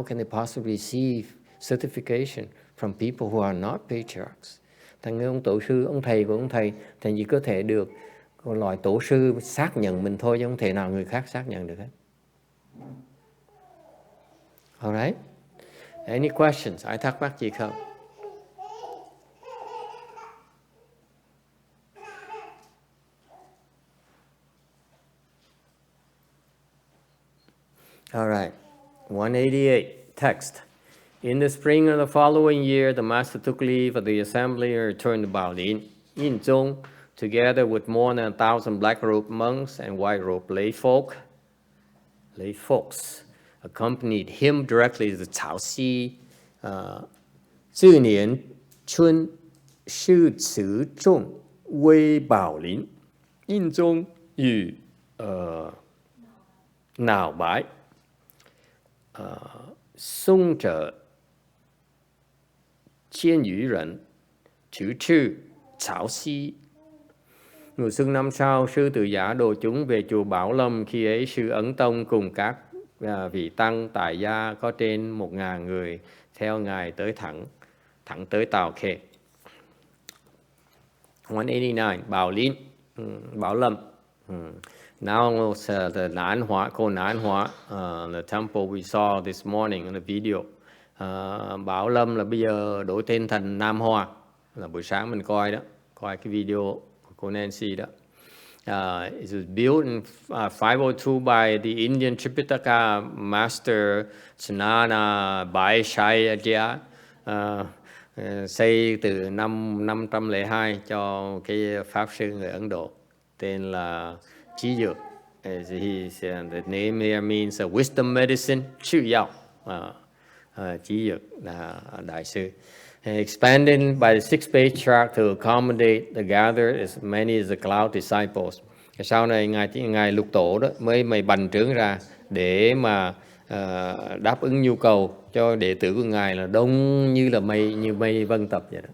can they possibly receive certification from people who are not patriarchs? Thành người ông tổ sư, ông thầy của ông thầy, thành chỉ có thể được loại tổ sư xác nhận mình thôi, chứ không thể nào người khác xác nhận được hết. Alright? Any questions? Ai thắc mắc gì không? Alright. 188. Text. In the spring of the following year, the master took leave of the assembly and returned to Baolin. Yinzong, together with more than 1,000 black-robed monks and white-robed lay folks, accompanied him directly to Cao Xi. 这年春师持众威宝林，印宗与脑白宋者千余人，直至Cao Xi. Mùa xuân năm sau, sư Từ Giả đồ chúng về chùa Bảo Lâm. Khi ấy, sư Ấn Tông cùng các vị tăng tại gia có trên 1.000 người theo ngài tới thẳng tới Tào Khê. 189. Bảo Linh, Bảo Lâm. Now the YongHua, called YongHua, the temple we saw this morning in the video. Bảo Lâm là bây giờ đổi tên thành Nam Hoa, là buổi sáng mình coi cái video của cô Nancy đó. It was built in 502 by the Indian Tripitaka master Sanana Baishaya, xây từ năm 502 cho cái pháp sư người Ấn Độ tên là Trí Dược. The name here means wisdom medicine, chữ药. Trí Dược là đại sư. Expanded by the sixth patriarch to accommodate the gathered as many as the cloud disciples. Sau này ngài Lục Tổ đó mới bành trướng ra để mà đáp ứng nhu cầu cho đệ tử của ngài là đông như mây vân tập vậy đó.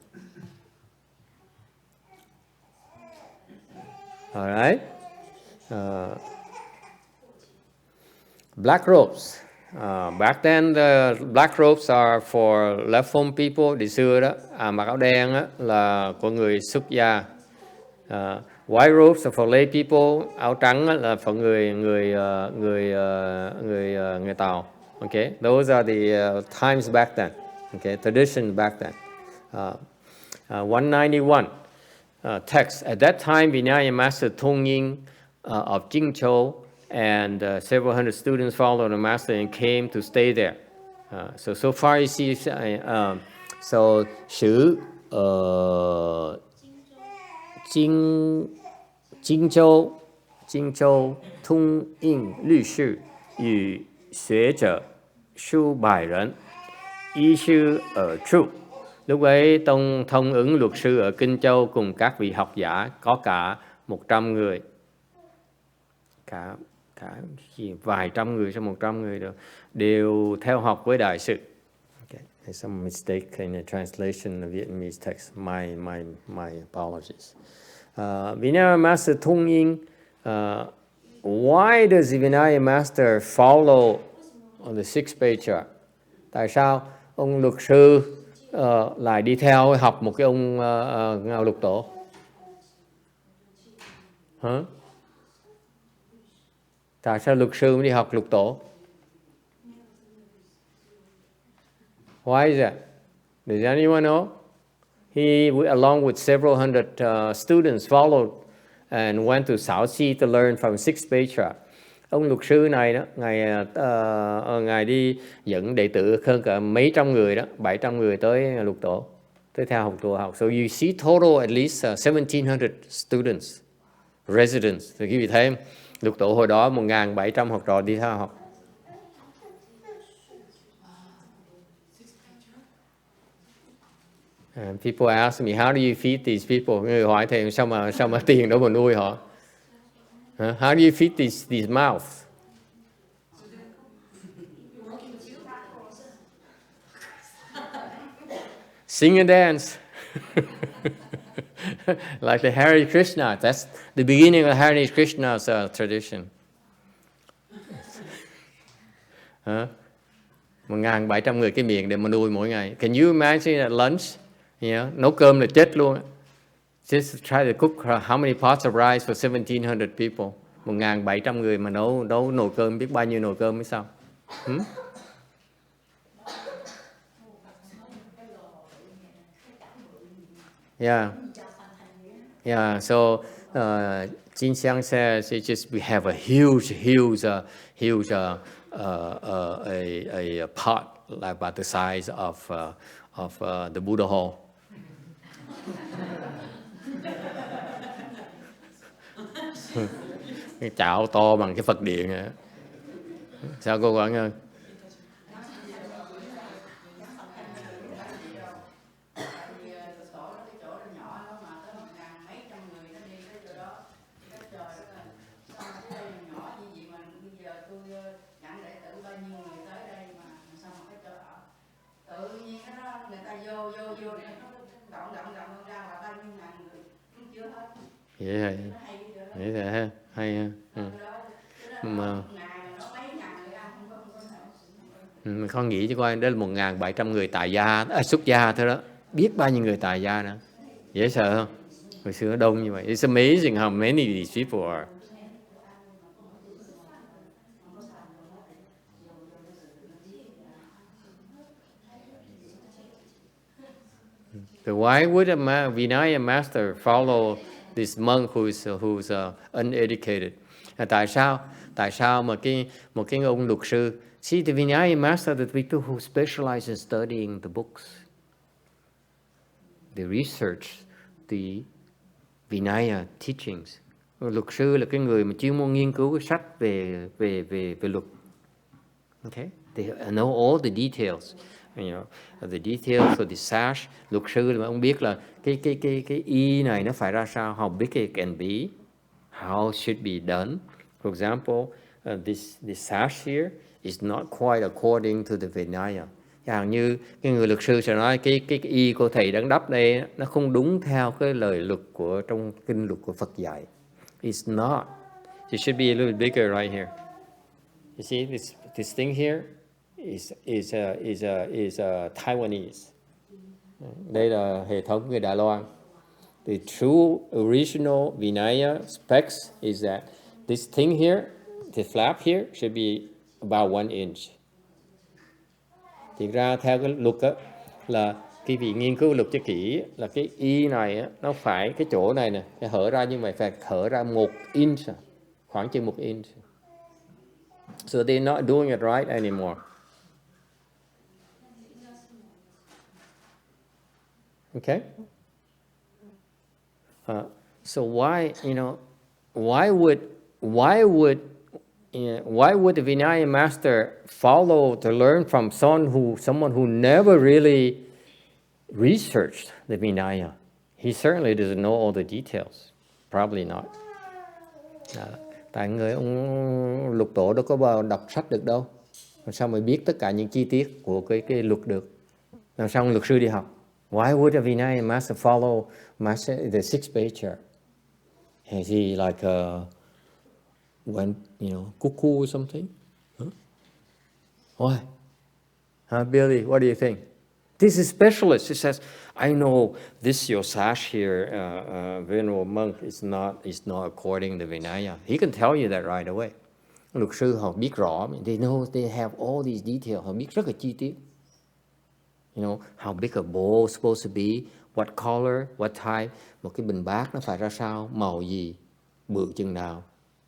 Alright. Black robes. Back then the black robes are for left home people. Đi xưa đó, mặc áo đen á, là của người xuất gia. White robes are for lay people. Áo trắng á, là for người Tàu. Okay, those are the times back then. Okay, tradition back then. 191 text. At that time, Vinaya Master Tongying of Jingzhou and several hundred students followed the master and came to stay there. So far you see, so Shu Jingzhou Tongying Lü Shi与学者数百人依sư ở trụ. Lúc ấy Tông Thông ứng luật sư ở Kinh Châu cùng các vị học giả có cả 100 người. Cả vài trăm người, sau 100 người đều theo học với đại sư. Okay. There's some mistake in the translation of Vietnamese text. My apologies. Vinaya Master Tongying, why does the Vinaya Master follow on the sixth patriarch? Tại sao ông luật sư lại đi theo học một cái ông Ngao Lục Tổ? Hả? Tại sao luật sư mới đi học Lục Tổ? Why is that? Does anyone know? He, along with several hundred students, followed and went to South Sea to learn from sixth patriarch. Ông luật sư này đó, ngài đi dẫn đệ tử hơn cả mấy trăm người đó, 700 người tới Lục Tổ, tới theo học Lục Tổ. So you see total at least 1700 students, residents. Thì quý vị thấy Lục Tổ hồi đó 1.700 học trò đi theo học. And people ask me, how do you feed these people? Người hỏi thầy sao mà tiền đâu mà nuôi họ? How do you feed these mouths? Sing and dance. Like the Hare Krishna. That's the beginning of Hare Krishna's tradition. 1.700 người cái miệng để mà nuôi mỗi ngày. Can you imagine at lunch? Nấu cơm là chết luôn. Just try to cook how many pots of rice for 1,700 people. 1.700 người mà nấu nồi cơm, biết bao nhiêu nồi cơm mới sao? Yeah. So Jin Xiang says it just we have a huge a pot like about the size of the Buddha Hall. Cái chảo to bằng cái Phật điện này. Sao cô Quảng ơi? Vậy là hay ha. Mà mình không nghĩ chứ coi, đó là 1.700 người tại gia, xuất gia thôi đó, biết bao nhiêu người tại gia nữa, dễ sợ không? Hồi xưa đông như vậy. It's amazing how many these people are. So why would a Vinaya master follow this monk who's uneducated? Tại sao mà một cái ông luật sư? See, the Vinaya master, the people who specialize in studying the books, they research the Vinaya teachings. Luật sư là cái người mà chuyên môn nghiên cứu cái sách về luật. Okay, they know all the details. The details of the sash. Luật sư là ông biết là cái y này nó phải ra sao, how big it can be, how should be done. For example, this sash here is not quite according to the Vinaya. Chẳng hạn như cái người luật sư sẽ nói cái y của thầy đang đắp đây nó không đúng theo cái lời luật của trong kinh luật của Phật dạy. It's not. It should be a little bigger right here. You see this thing here? is Taiwanese. Đây là hệ thống người Đài Loan. The true original Vinaya specs is that this thing here, the flap here, should be about 1 inch. Thì ra theo cái luật á, là cái vị nghiên cứu luật cho kỹ là cái y này á, nó phải cái chỗ này nè, cái hở ra như vậy phải hở ra 1 inch, khoảng chừng 1 inch. So they're not doing it right anymore. Okay? So why would the Vinaya master follow to learn from someone who never really researched the Vinaya? He certainly doesn't know all the details. Probably not. Tại người ông lục tổ đâu có bao đọc sách được đâu. Làm sao mà biết tất cả những chi tiết của cái luật được? Làm sao ông luật sư đi học? Why would a Vinaya master follow the sixth patriarch? Is he like cuckoo or something? Huh? Why? Billy, what do you think? This is specialist. He says, I know this your sash here, venerable monk, is not according to Vinaya. He can tell you that right away. Luật sư họ biết rõ, they have all these details, họ biết rất là chi tiết. How big a bowl is supposed to be, what color, what type, một cái bình bát nó phải ra sao, màu gì, bự chừng nào,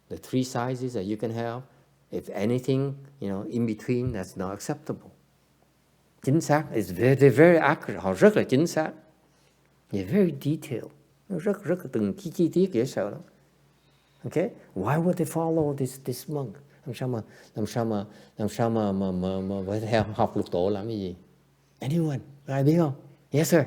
the 3 sizes that you can have, if anything, in between, that's not acceptable. Chính xác, they're very accurate, họ rất là chính xác. They're very detailed, nó rất là từng chi tiết dễ sợ lắm. Okay, why would they follow this monk? Làm sao mà phải theo học lục tổ làm cái gì? Anyone? Ai biết không? Yes, sir.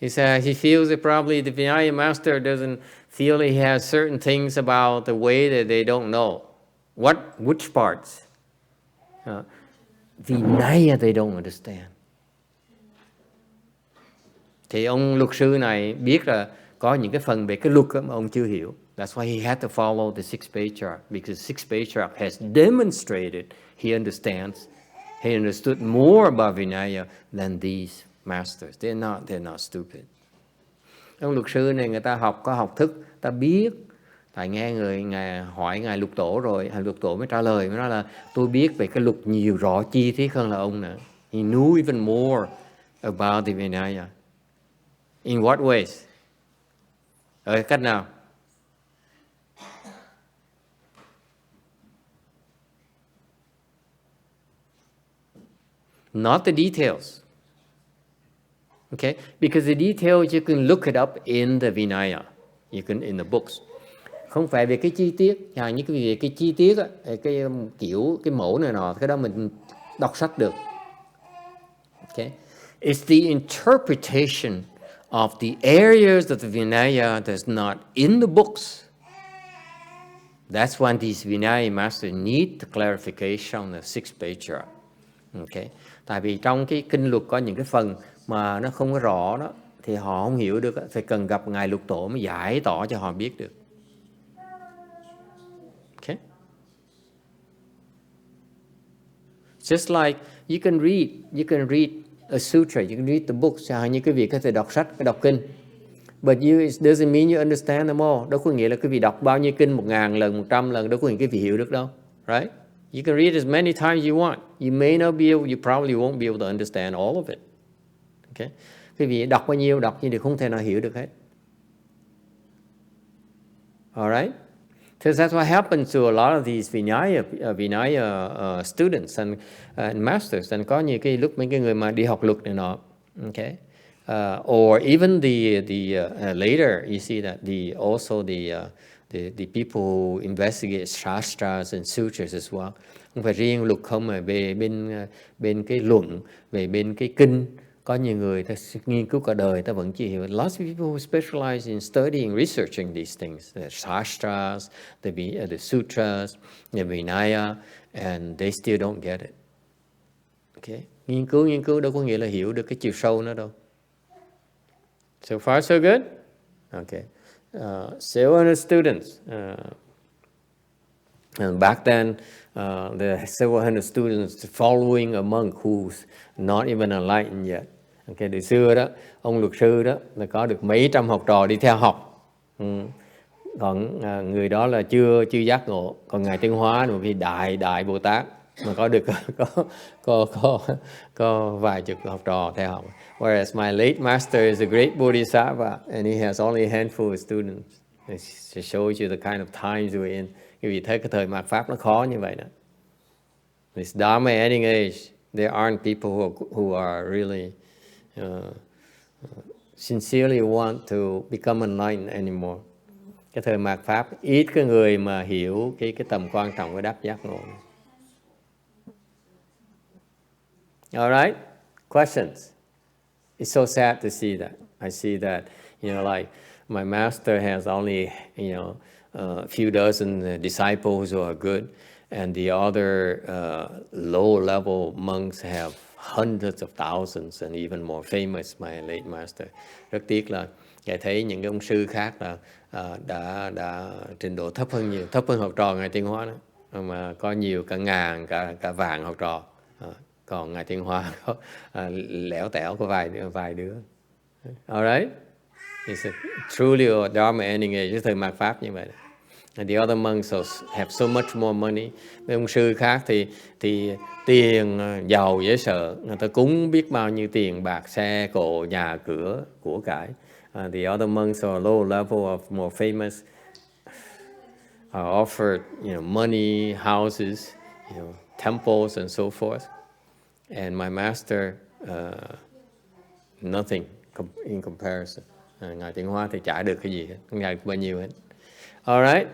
He said he feels that probably the Vinaya master doesn't feel he has certain things about the way that they don't know. Which parts? Vinaya they don't understand. Thì ông luật sư này biết là có những cái phần về cái luật mà ông chưa hiểu. That's why he had to follow the sixth patriarch, because the sixth patriarch has demonstrated he understands. He understood more about Vinaya than these masters. They're not stupid. Ông luật sư này người ta có học thức, ta biết. Tại nghe ngài hỏi ngài lục tổ rồi, lục tổ mới trả lời, mới nói là tôi biết về cái luật nhiều rõ chi tiết hơn là ông nữa. He knew even more about the Vinaya. In what ways? Ở cách nào? Not the details. Okay? Because the details you can look it up in the Vinaya. You can in the books. Không phải về cái chi tiết, như cái chi tiết á, cái kiểu cái mẫu này nọ, cái đó mình đọc sách được. Okay? It's the interpretation of the areas of the Vinaya that's not in the books. That's when these Vinaya masters need the clarification on the sixth patriarch. Okay? Tại vì trong cái kinh luật có những cái phần mà nó không có rõ đó, thì họ không hiểu được, phải cần gặp ngài lục tổ mới giải tỏ cho họ biết được. Okay? Just like you can read a sutra, you can read the books, như quý vị có thể đọc sách, đọc kinh. But it doesn't mean you understand them all. Đâu có nghĩa là quý vị đọc bao nhiêu kinh 1000 lần, 100 lần, đâu có nghĩa quý vị hiểu được đâu. Right? You can read as many times you want. You may not be able, you probably won't be able to understand all of it. Okay? Quý vị đọc bao nhiêu, đọc nhưng thì không thể nào hiểu được hết. Alright? So that's what happens to a lot of these Vinaya students and masters. And có nhiều cái lúc mấy cái người mà đi học luật này nọ, okay, or even the later you see that the people who investigate shastras and sutras as well. Không phải riêng luật không mà về bên cái luận, về bên cái kinh. Có nhiều người ta nghiên cứu cả đời ta vẫn chưa hiểu. Lots of people who specialize in studying, researching these things, the shastras, the sutras, the Vinaya, and they still don't get it. Okay? Nghiên cứu đâu có nghĩa là hiểu được cái chiều sâu nó đâu. So far, so good? Okay. Several hundred students. And back then, there are several hundred students following a monk who's not even enlightened yet. Okay, từ xưa đó, ông luật sư đó là có được mấy trăm học trò đi theo học. Còn người đó là chưa giác ngộ. Còn ngài Tiên Hóa là một vị đại Bồ Tát mà có được có vài chục học trò theo học. Whereas my late master is a great Bodhisattva and he has only a handful of students. It shows you the kind of times we're in. Quý vị thấy cái thời mạt Pháp nó khó như vậy đó. This Dharma ending age, there aren't people who are really sincerely want to become enlightened anymore. Cái thời mạt Pháp ít cái người mà hiểu cái tầm quan trọng của đắc giác ngộ. All right, questions? It's so sad to see that. I see that, like my master has only, a few dozen disciples who are good, and the other low-level monks have hundreds of thousands and even more famous. My late master. Rất tiếc là ngài thấy những cái ông sư khác là đã trình độ thấp hơn học trò ngài Tiên Hóa đó, mà có nhiều cả ngàn cả vạn học trò. Còn ngài Tiên Hóa có lẻo tẻo có vài đứa. Alright, it's truly a Dharma ending age. Cái thời mạt Pháp như vậy. And the other monks have so much more money. Mấy ông sư khác thì tiền giàu dễ sợ, người ta cúng biết bao nhiêu tiền bạc, xe cộ, nhà cửa, của cải. The other monks are low level of more famous, are offered, money, houses, temples and so forth. And my master, nothing in comparison. Ngài Tiên Hóa thì chả được cái gì hết, không được bao nhiêu hết. All right.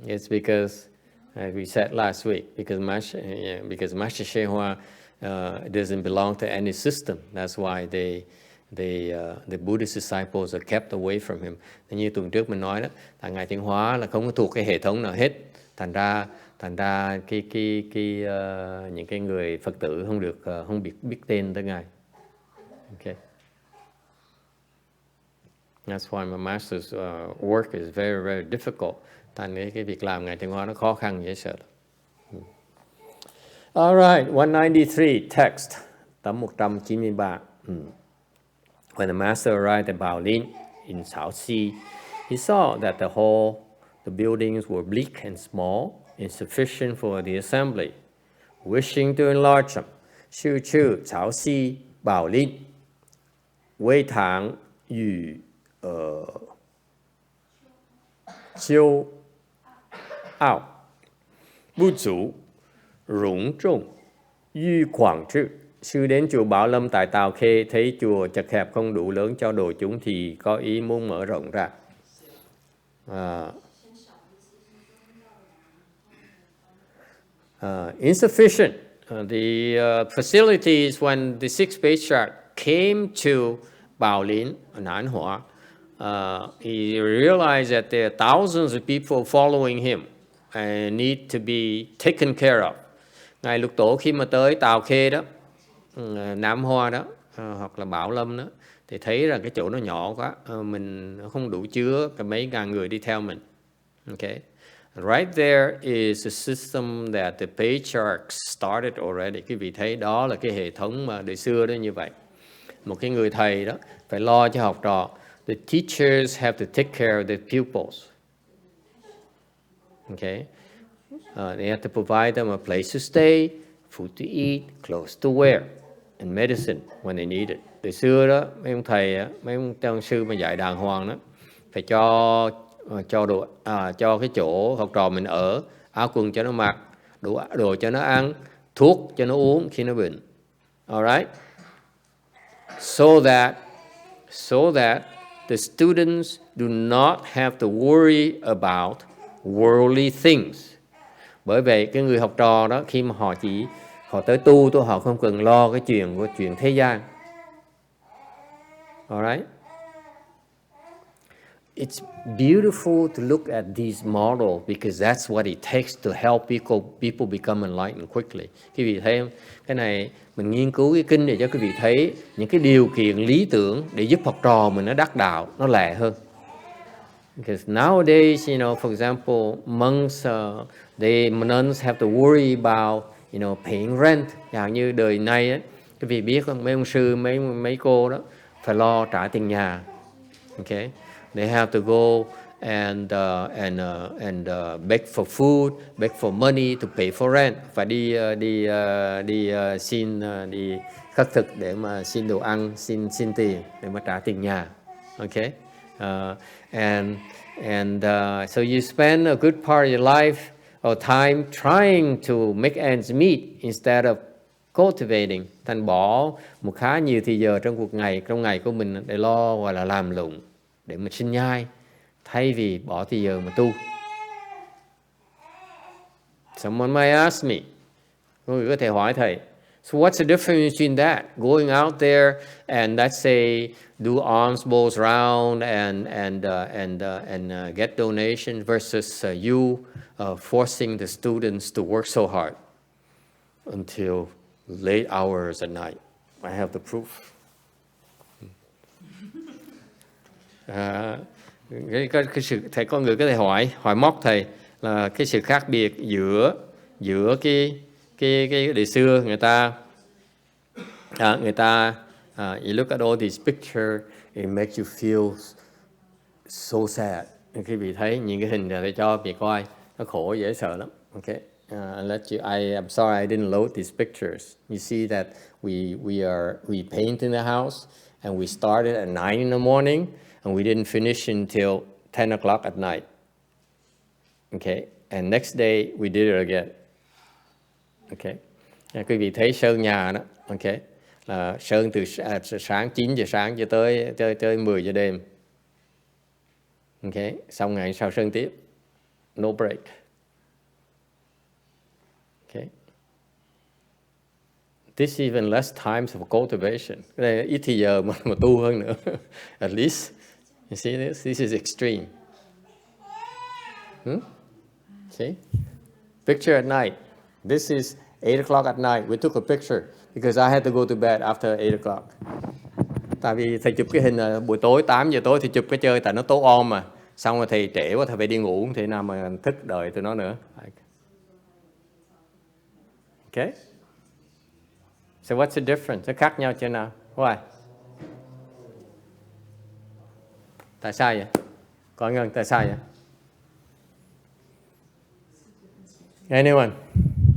It's because we said last week, because Master Shehua doesn't belong to any system. That's why the Buddhist disciples are kept away from him. Như tuần trước mình nói đó, là ngài Tiên Hóa là không có thuộc cái hệ thống nào hết. Thành ra những cái người Phật tử không biết tên tới ngài. Okay. That's why my master's work is very, very difficult. Thành cái việc làm ngài Tiên Hóa nó khó khăn dễ sợ. All right, 193 text, tấm 193. When the master arrived at Baolin in Shaoxi, he saw that the buildings were bleak and small, insufficient for the assembly. Wishing to enlarge them, Shu Chu Shaoxi Baolin, Wei Tang Yu Chiu Ao, Bu Zu, Rung Zhong, Yu Quảng Trư. Sư đến chùa Bảo Lâm tại Tào Khê, thấy chùa chật hẹp không đủ lớn cho đồ chúng thì có ý muốn mở rộng ra. Insufficient. The facilities when the sixth patriarch came to Baolin, YongHua, he realized that there are thousands of people following him and need to be taken care of. Ngài Lục Tổ khi mà tới Tào Khê đó, Nam Hoa đó, hoặc là Bảo Lâm đó, thì thấy rằng cái chỗ nó nhỏ quá, mình không đủ chứa cả mấy ngàn người đi theo mình. Okay. Right there is a system that the patriarchs started already. Quý vị thấy đó là cái hệ thống mà đời xưa đó như vậy. Một cái người thầy đó phải lo cho học trò. The teachers have to take care of their pupils. Okay. They have to provide them a place to stay, food to eat, clothes to wear, and medicine when they need it. Từ xưa đó, mấy ông thầy, mấy ông tăng sư mà dạy đàng hoàng đó, phải cho cái chỗ học trò mình ở, áo quần cho nó mặc, đồ cho nó ăn, thuốc cho nó uống khi nó bệnh. Alright? So that the students do not have to worry about worldly things. Bởi vậy cái người học trò đó, khi mà họ tới tu, họ không cần lo cái chuyện thế gian. Alright? it's beautiful to look at these models because that's what it takes to help people become enlightened quickly. Quý vị thấy không? Cái này mình nghiên cứu cái kinh để cho quý vị thấy những cái điều kiện lý tưởng để giúp học trò mình nó đắc đạo, nó lẹ hơn. Because nowadays, for example, monks, nuns have to worry about, paying rent. Chẳng như đời nay á, quý vị biết không, mấy ông sư, mấy cô đó phải lo trả tiền nhà. Okay, they have to go and beg for food, beg for money to pay for rent. Phải đi khất thực để mà xin đồ ăn, xin tiền để mà trả tiền nhà. Okay, so you spend a good part of your life or time trying to make ends meet instead of cultivating. Thành bỏ một khá nhiều thời giờ trong ngày của mình để lo gọi là làm lụng để mà sinh nhai thay vì bỏ thời giờ mà tu. Someone might ask me, người có thể hỏi thầy, so what's the difference between that, going out there and let's say do alms bowls round and get donations versus you forcing the students to work so hard until late hours at night. I have the proof. Cái sự thầy có người có thể hỏi móc thầy là cái sự khác biệt giữa cái đời xưa người ta you look at all these pictures, it makes you feel so sad. Quý vị thấy những cái hình này để cho việc coi nó khổ dễ sợ lắm. Okay. I'm sorry I didn't load these pictures. You see that we paint in the house and we started at 9 in the morning and we didn't finish until 10 o'clock at night. Okay, and next day we did it again. Okay, quý vị thấy sơn nhà đó. Okay, là sơn từ sáng 9 giờ sáng cho tới 10 giờ đêm. Okay, xong ngày sau sơn tiếp, no break. Okay. This even less times of cultivation. Cái này ít thì giờ mà tu hơn nữa. At least, you see this? This is extreme. See? Picture at night. This is 8 o'clock at night. We took a picture because I had to go to bed after 8 o'clock. Tại vì thầy chụp cái hình là buổi tối 8 giờ tối thì chụp cái chơi tại nó tối om mà. Xong rồi thầy trễ quá thầy phải đi ngủ, thì nào mà thức đợi tụi nó nữa. Okay? So what's the difference? Nó khác nhau chưa nào? Why? Tại sao vậy? Có ngân, tại sao vậy? Anyone?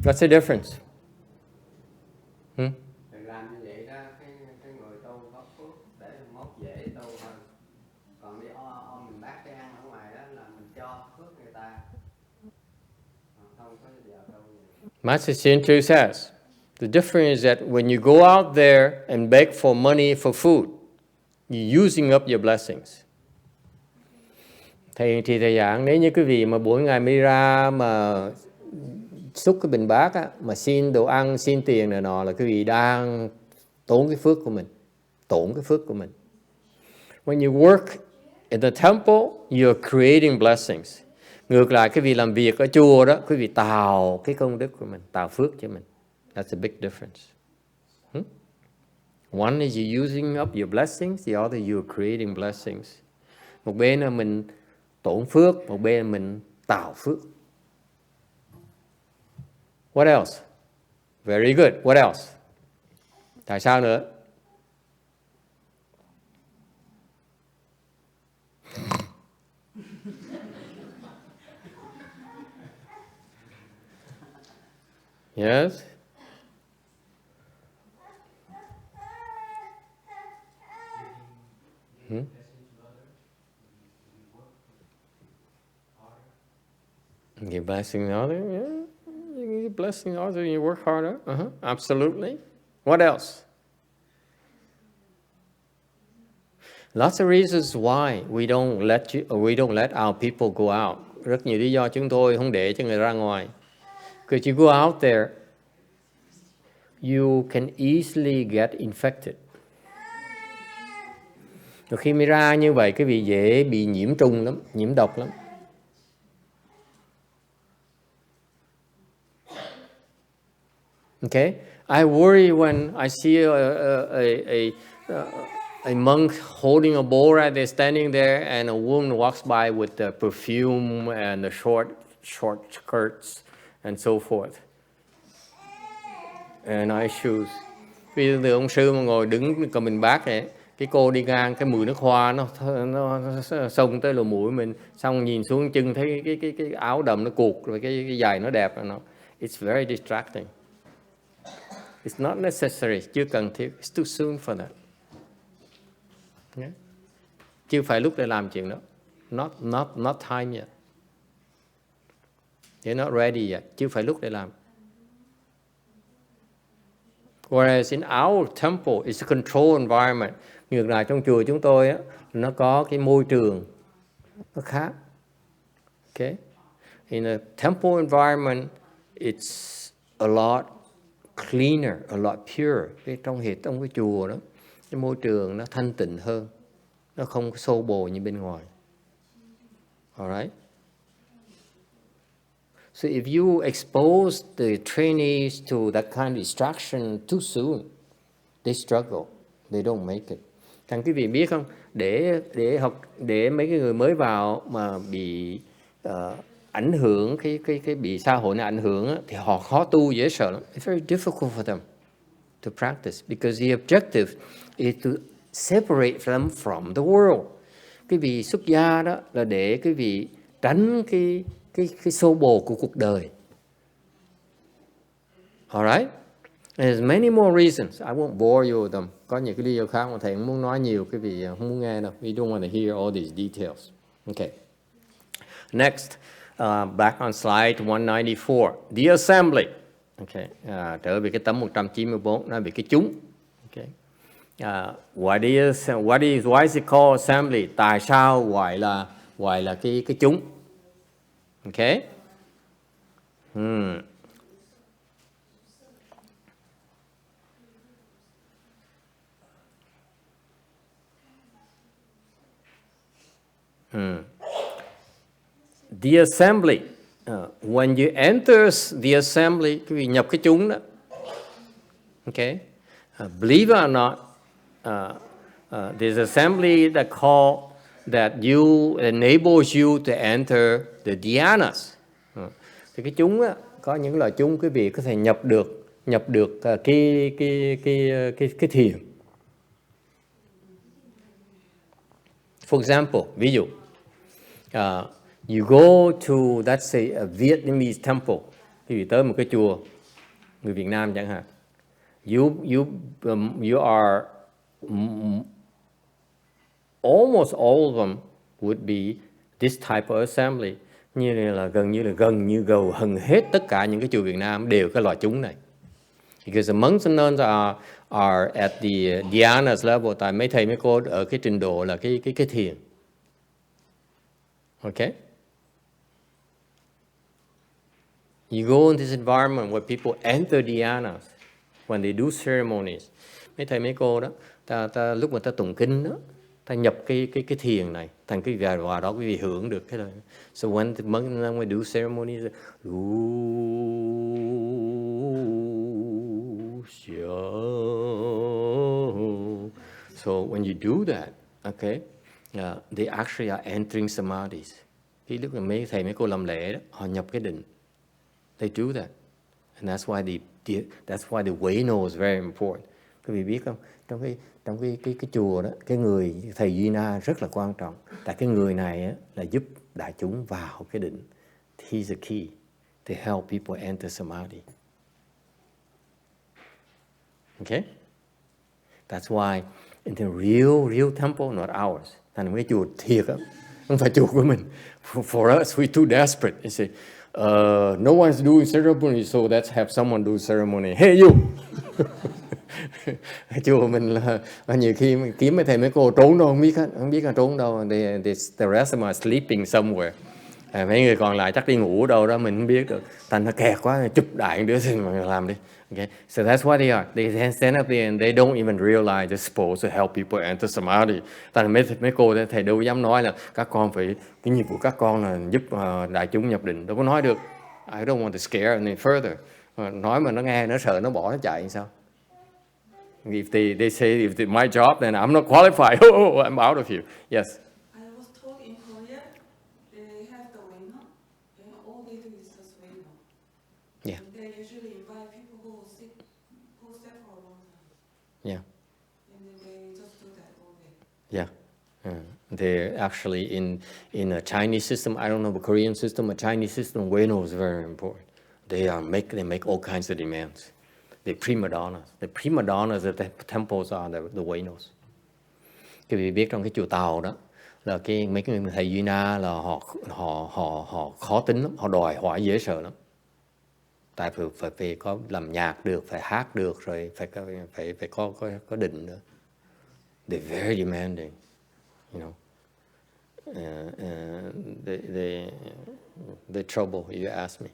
What's the difference? Làm như vậy đó, cái người tu có phước để mốt dễ tu hơn. Còn đi ôm mình bác cái ăn ở ngoài đó là mình cho phước người ta. Không có giờ đâu. Master Shinchu says, the difference is that when you go out there and beg for money for food, you're using up your blessings. Thầy giảng, nếu như quý vị mà mỗi ngày mới ra mà xúc cái bình bát á, mà xin đồ ăn, xin tiền này nọ là quý vị đang tốn cái phước của mình. When you work in the temple, you're creating blessings. Ngược lại, quý vị làm việc ở chùa đó, quý vị tạo cái công đức của mình, tạo phước cho mình. That's a big difference. One is you're using up your blessings, the other you're creating blessings. Một bên là mình tổn phước, một bên là mình tạo phước. What else? Very good. What else? Tại sao nữa? Yes? Give blessing to others, yeah. You give blessing to others, you work harder. Absolutely. What else? Lots of reasons why we don't let our people go out. Rất nhiều lý do chúng tôi không để cho người ra ngoài. Because you go out there, you can easily get infected. Rồi khi mới ra như vậy quý vị dễ bị nhiễm trùng lắm, nhiễm độc lắm. Okay, I worry when I see a monk holding a bowl right there, standing there, and a woman walks by with the perfume and the short skirts and so forth. And I choose. Ví dụ ông sư mà ngồi đứng cầm bình bát này, cái cô đi ngang, cái mùi nước hoa nó xông tới lỗ mũi mình, xong nhìn xuống chân thấy cái áo đầm nó cuột, rồi cái giày nó đẹp, it's very distracting. It's not necessary, chưa cần thiết. It's too soon for that. Yeah. Chưa phải lúc để làm chuyện đó. Not time yet. You're not ready yet. Chưa phải lúc để làm. Whereas in our temple, it's a controlled environment. Ngược lại trong chùa chúng tôi á, nó có cái môi trường nó khác. Okay? In a temple environment, it's a lot cleaner, a lot pure. Trong cái chùa đó, cái môi trường nó thanh tịnh hơn, nó không xô bồ như bên ngoài. Alright? So if you expose the trainees to that kind of distraction too soon, they struggle, they don't make it. Thằng quý vị biết không, để mấy cái người mới vào mà bị ảnh hưởng, cái bị xã hội này ảnh hưởng á, thì họ khó tu dễ sợ lắm. It's very difficult for them to practice because the objective is to separate them from the world. Cái vị xuất gia đó là để cái vị tránh cái xô bồ của cuộc đời. Alright? There's many more reasons. I won't bore you with them. Có những cái lý do khác mà thầy không muốn nói nhiều, cái vị không muốn nghe đâu. We don't want to hear all these details. Okay. Next, back on slide 194. The assembly. Okay. Trở về cái tấm 194, nói về cái chúng. Okay. Why is it called assembly? Tại sao gọi là cái chúng? Okay. The assembly. When you enter the assembly, quý vị nhập cái chúng đó. Okay. Believe it or not, there's assembly that enables you to enter the dhyanas. Thì cái chúng á, có những loại chúng quý vị có thể nhập được cái thiền. For example, ví dụ, you go to, let's say, a Vietnamese temple. Quý vị tới một cái chùa người Việt Nam chẳng hạn. You are almost all of them would be this type of assembly. Gần như hầu hết tất cả những cái chùa Việt Nam đều có loại chúng này. Because the monks and nuns are at the dhyanas level. Tại mấy thầy mấy cô ở cái trình độ là cái thiền. Okay? You go in this environment where people enter dhyanas when they do ceremonies. Mấy thầy mấy cô đó, ta lúc mà ta tụng kinh đó, ta nhập cái thiền này, thành cái vào đó quý vị hưởng được cái lời. So when the monk and we do ceremonies, so when you do that, okay, they actually are entering samadhis. Khi lúc mà mấy thầy mấy cô làm lễ đó, họ nhập cái định. They do that, and that's why the Weno is very important. Quý vị biết không? Trong cái chùa đó, cái người thầy Duy Na rất là quan trọng. Tại cái người này á, là giúp đại chúng vào cái định. He's a key to help people enter samadhi. Okay? That's why in the real temple, not ours. Thành cái chùa thiệt á, không phải chùa của mình. For us, we're too desperate. You say, no one's doing ceremony, so let's have someone do ceremony. Hey you! Chùa mình là nhiều khi kiếm mấy thầy mấy cô trốn đâu không biết là trốn đâu. The rest of them are sleeping somewhere. Mấy người còn lại chắc đi ngủ đâu đó mình không biết được. Thành nó kẹt quá, chụp đại đứa thì mà làm đi. Okay, so that's what they are. They stand up there and they don't even realize they're supposed to help people enter samadhi. Thành mấy cô thầy đâu dám nói là các con phải, cái nhiệm vụ các con là giúp đại chúng nhập định. Đâu có nói được. I don't want to scare any further. Nói mà nó nghe, nó sợ, nó bỏ, nó chạy sao? If they say if it's my job, then I'm not qualified. Oh, I'm out of here. Yes. I was told in Korea they have the Wayno, and all they do is just Wayno. Yeah. And they usually invite people who sit for a long time. Yeah. And then they just do that all day. Yeah. They're actually in a Chinese system. I don't know the Korean system. A Chinese system, Wayno is very important. They make all kinds of demands. The prima donnas. The prima donnas at the temples are the Waynos. Cái vị biết trong cái chùa Tàu đó là mấy cái thầy Vina là họ khó tính lắm, họ đòi hỏi dễ sợ lắm. Tại phải có làm nhạc được, phải hát được, rồi phải có định nữa. They're very demanding, you know. They trouble, you ask me.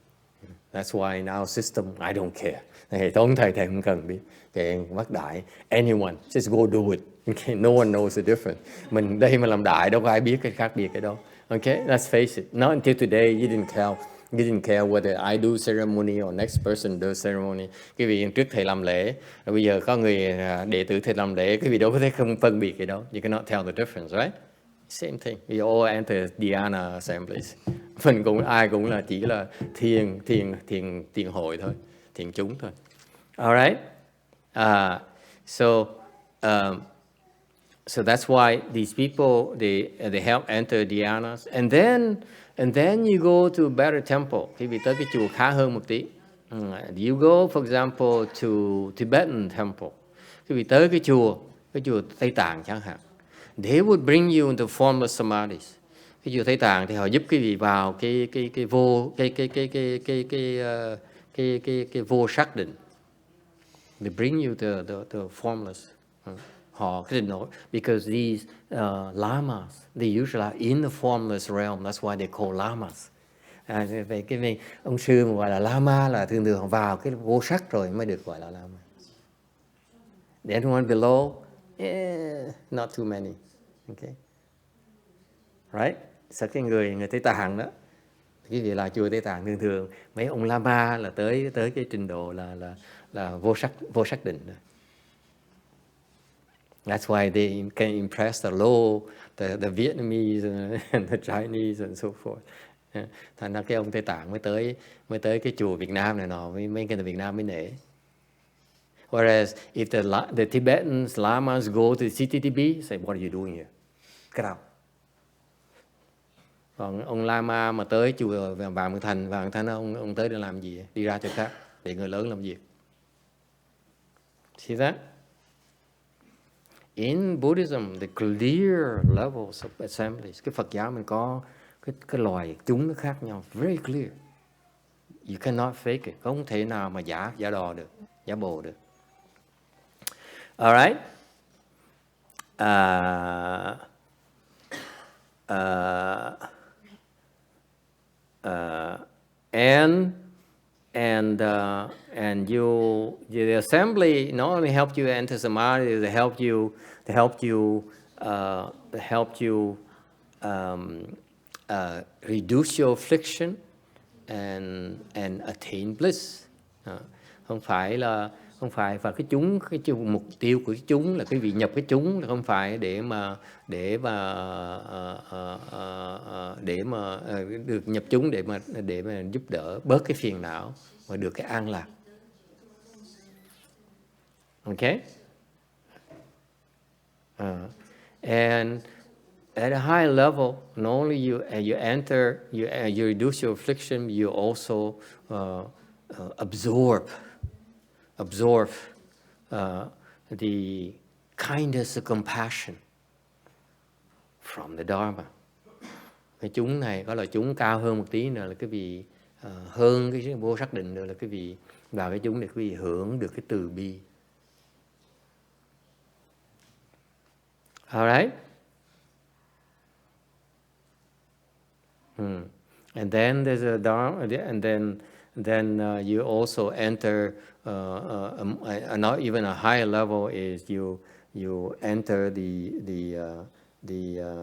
That's why in our system, I don't care. Thầy tốn thầy không cần biết. Kệ bác đại, anyone, just go do it. Okay, no one knows the difference. Mình đây mà làm đại, đâu có ai biết cái khác biệt cái đâu. Okay, let's face it. Not until today, you didn't care whether I do ceremony or next person does ceremony. Cái vị trước thầy làm lễ, rồi bây giờ có người đệ tử thầy làm lễ, cái vị đâu có thể không phân biệt cái đó. You cannot tell the difference, right? Same thing. We all enter dhyana assemblies. Mình cũng ai cũng là chỉ là thiền hội thôi, thiền chúng thôi. All right. So that's why these people they help enter dhyanas, and then you go to a better temple. Khi vị tới cái chùa khá hơn một tí. You go, for example, to Tibetan temple. Khi vị tới cái chùa Tây Tạng chẳng hạn. They would bring you into formless samadhis. Cái chùa Tây Tạng thì họ giúp quý vị vào cái vô sắc định. They bring you the formless. Họ cái định nổi, because these lamas, they usually are in the formless realm. That's why they call lamas. Về cái ông sư mà gọi là lama là thường vào cái vô sắc rồi mới được gọi là lama. The anyone below, not too many. Okay. Right? Sao cái người Tây Tạng đó, cái gì là chùa Tây Tạng thường mấy ông lama là tới cái trình độ là vô sắc định đó. That's why they can impress the low, the Vietnamese and the Chinese and so forth. Thành ra cái ông Tây Tạng mới tới cái chùa Việt Nam này nọ, mấy cái Việt Nam mới nể. Whereas if the Tibetans, lamas go to the CTTB, say, what are you doing here? Get out. Còn ông lama mà tới chùa Vạn Thành ông tới để làm gì? Đi ra chỗ khác để người lớn làm việc. See that? In Buddhism, the clear levels of assemblies, cái Phật giáo mình có cái loài chúng nó khác nhau, very clear. You cannot fake it, không thể nào mà giả đò được, giả bồ được. All right. And the assembly not only help you enter samadhi, they help you reduce your affliction and attain bliss. Không phải và cái mục tiêu của cái chúng là cái vị nhập cái chúng, là không phải để mà được nhập chúng để mà giúp đỡ bớt cái phiền não và được cái an lạc. Okay? And at a high level, not only you enter, you reduce your affliction, you also absorb the kindness and compassion from the Dharma. Cái chúng này có là chúng cao hơn một tí nữa là cái vị hơn cái vô sắc định nữa là cái vị vào cái chúng để quý vị hưởng được cái từ bi. All right? And then there's a Dharma, and then you also enter not even a higher level is you enter the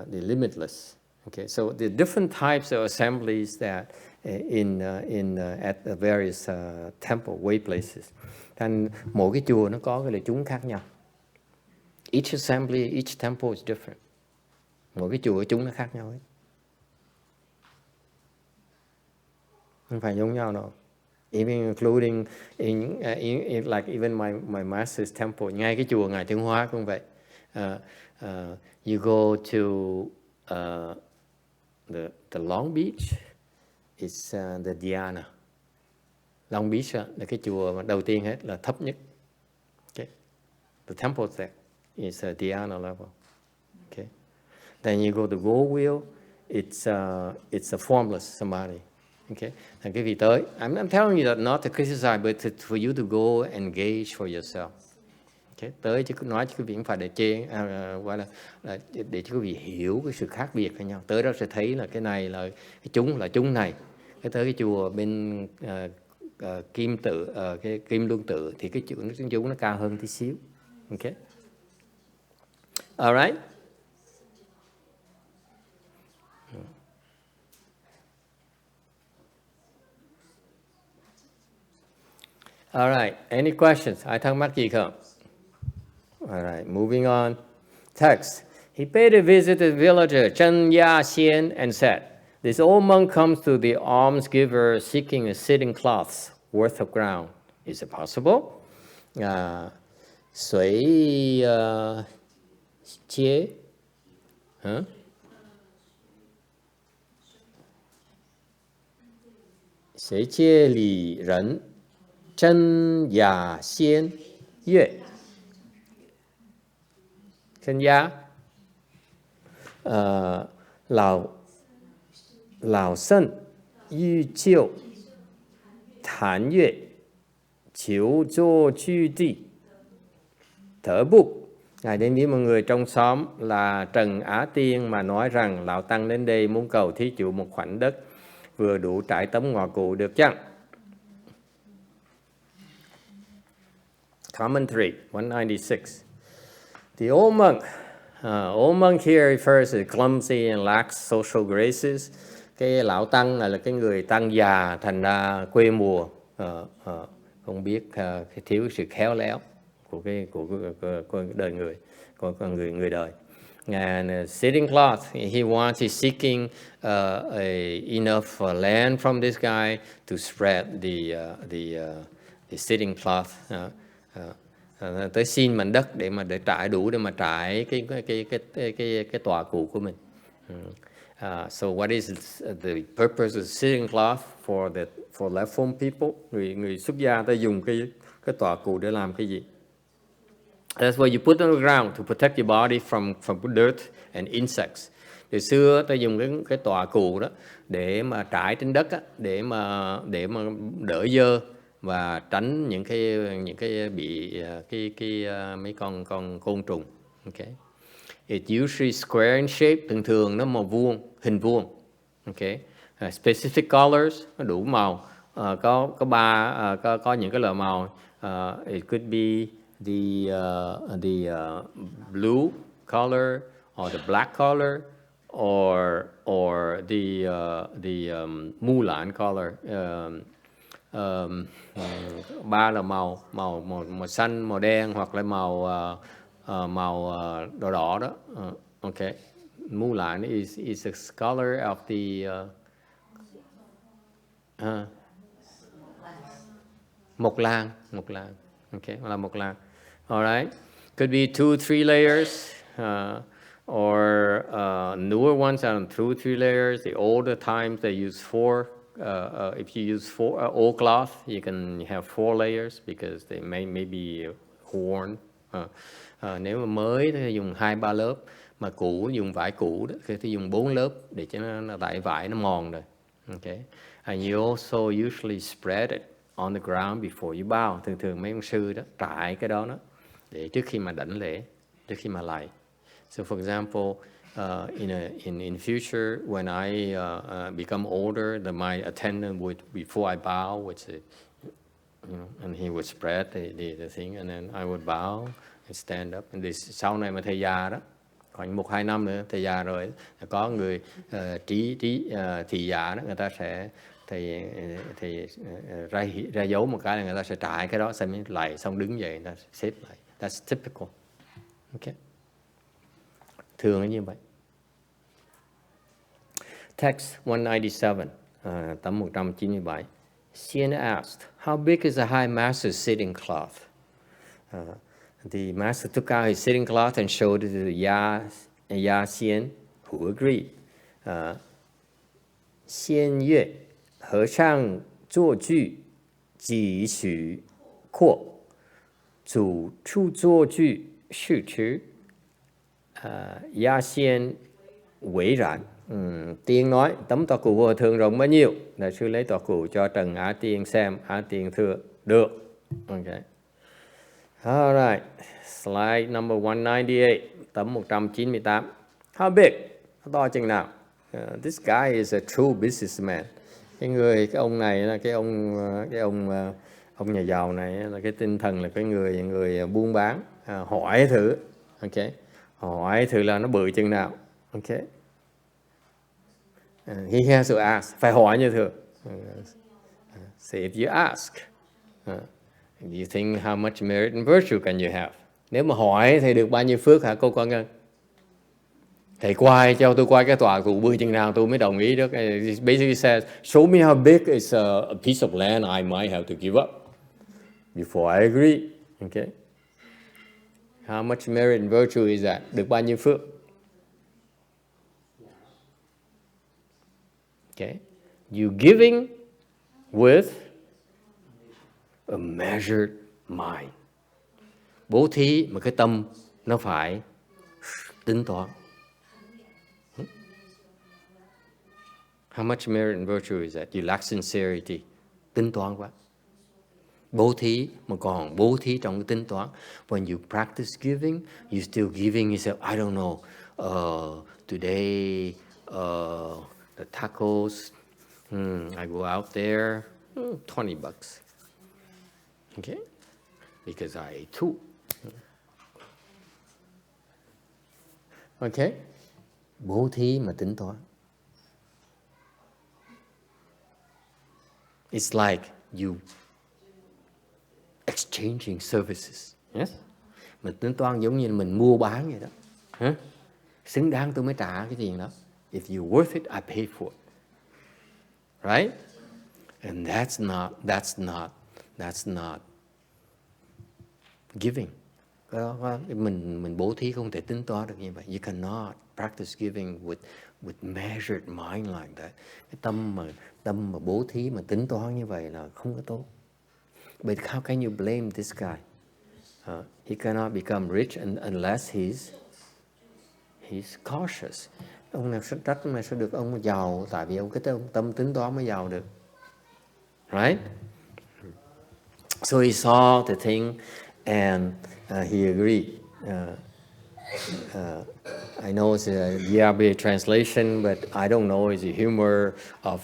limitless. Okay, so the different types of assemblies that at the various temple way places. Thành mỗi cái chùa nó có cái lễ chúng khác nhau. Each assembly, each temple is different. Mỗi cái chùa chúng nó khác nhau ấy. Không phải giống nhau đâu. Even including in like even my master's temple, ngay cái chùa ngài Thương Hóa cũng vậy. You go to the Long Beach, it's the Dhyana. Long Beach là cái chùa mà đầu tiên hết, là thấp nhất. Okay. The temple there is a Dhyana level. Okay. Then you go to Gold Wheel, it's a formless samadhi. Okay. Thành cái vị tới, I'm telling you that not to criticize, but for you to go engage for yourself. Okay. Tới chứ nói chứ quý vị không phải để chê, gọi là để cho quý vị hiểu cái sự khác biệt với nhau. Tới đó sẽ thấy là cái này là cái chúng này. Cái tới cái chùa bên Kim Tự, cái Kim Luân Tự thì cái chúng nó cao hơn tí xíu. Okay. All right. All right. Any questions? Ai thắc mắc gì không? All right. Moving on. Text. He paid a visit to the villager Chen Ya Xian and said, "This old monk comes to the alms giver seeking a sitting cloth's worth of ground. Is it possible?" Suy chia. Huh? Suy chia li ren Chen Ya Xian Yue. Chen Ya Lão Sân Yu Chiu Tán Yue Chiu Zhuo Chu Di Thở Bục. Ngài đến với một người trong xóm là Trần Á Tiên mà nói rằng Lão Tăng đến đây muốn cầu thí chủ một khoảnh đất vừa đủ trải tấm ngọa cụ được chăng? Commentary 196. The old monk here refers to clumsy and lacks social graces. Cái lão tăng này là cái người tăng già, thành ra quê mùa, không biết cái thiếu sự khéo léo của đời người, của người đời. And sitting cloth, he's seeking enough land from this guy to spread the sitting cloth. Tới xin mảnh đất để trải đủ để mà trải cái tọa cụ của mình. So what is the purpose of sitting cloth for left form people? Người xuất gia ta dùng cái tọa cụ để làm cái gì? That's what you put on the ground to protect your body from dirt and insects. Từ xưa ta dùng cái tọa cụ đó để mà trải trên đất á, để mà đỡ dơ và tránh những cái bị mấy con côn trùng. Okay. It usually square in shape, thường nó màu vuông, hình vuông. Okay. Specific colors, nó đủ màu, có những cái loại màu. It could be the blue color or the black color or the mulan color. Ba là màu xanh, màu đen hoặc là màu đỏ đỏ đó. Okay. Mulan is the color of the mộc lan. Okay, là mộc lan. All right. Could be 2-3 layers, or newer ones are 2-3 layers. The older times they use 4. If you use old cloth, you can have 4 layers because they may be worn. Nếu mà mới thì dùng 2-3 lớp, mà cũ dùng vải cũ đó thì dùng 4 lớp để cho nó tại vải nó mòn rồi. Okay. And you also usually spread it on the ground before you bow. Thường mấy ông sư đó trải cái đó để trước khi mà đảnh lễ, trước khi mà lạy. So for example, in future, when I become older, my attendant would, before I bow, would say, and he would spread the thing, and then I would bow and stand up. And sau này mà thầy già đó, khoảng 1-2 năm nữa thầy già rồi, có người thị giả đó, người ta sẽ thầy ra dấu một cái là người ta sẽ trải cái đó, xem lại xong đứng dậy, người ta xếp lại. That's typical. Okay. Thường là như vậy. Text 197, tấm 197. Xian asked, how big is the high master's sitting cloth? The master took out his sitting cloth and showed it to Ya Xian, who agreed. Xian Yue, He Shang Zuo Ju, Ji Xu Kuo, Zu Chu Zuo Ju, Shi Chi, Ya Xian Wei Ran. Tiên nói, tấm tọa cụ của Hòa Thượng rộng bao nhiêu? Đại sư lấy tọa cụ cho Trần Á Tiên xem. Á Tiên thưa, được. Okay. All right. Slide number 198, tấm 198. How big? To chừng nào? This guy is a true businessman. Cái ông này là cái ông nhà giàu này là cái tinh thần là cái người buôn bán. Hỏi thử. Okay. Hỏi thử là nó bự chừng nào. Okay. He has to ask. Phải hỏi như thường. So if you ask, do you think how much merit and virtue can you have? Nếu mà hỏi thì được bao nhiêu phước hả cô Quan Ngân? Thầy quay cho tôi quay cái tòa cụ bự chừng nào tôi mới đồng ý được. It basically says, show me how big is a piece of land I might have to give up before I agree. Okay. How much merit and virtue is that? Được bao nhiêu phước? Okay. You giving with a measured mind. Bố thí mà cái tâm nó phải tính toán. How much merit and virtue is that? You lack sincerity. Tính toán quá. Bố thí mà còn bố thí trong cái tính toán. When you practice giving, you still giving yourself. I don't know. Today, the tacos. I go out there. $20. Okay, because I ate 2. Okay, bố thí mà tính toán. It's like you exchanging services. Yes, mình tính toán giống như mình mua bán vậy đó. Xứng đáng tôi mới trả cái tiền đó. If you worth it, I pay for it. Right? And that's not giving. Mình bố thí không thể tính toán được như vậy. You cannot practice giving with measured mind like that. Cái tâm mà bố thí mà tính toán như vậy là không có tốt. But how can you blame this guy? He cannot become rich unless he's cautious. Ông nào sẽ trách mà sẽ được ông giàu tại vì ông cái tâm tính toán mới giàu được. Right? So he saw the thing and he agreed. I know it's a YRB translation, but I don't know is it humor of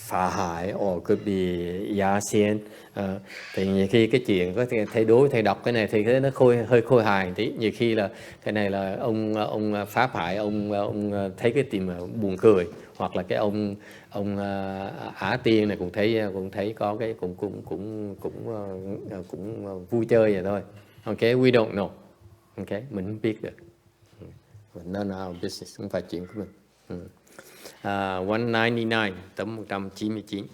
Phá Hải or could be Ya Xian. Thì nhiều khi cái chuyện có thầy đọc cái này thì nó hơi khôi hài một tí. Nhiều khi là cái này là ông Pháp Hải ông thấy cái tìm buồn cười, hoặc là cái ông Á Tiên này cũng thấy có cái cũng vui chơi vậy thôi. Okay, we don't know. Okay, mình không biết được. None our business, không phải chuyện của mình. 199, tấm 199.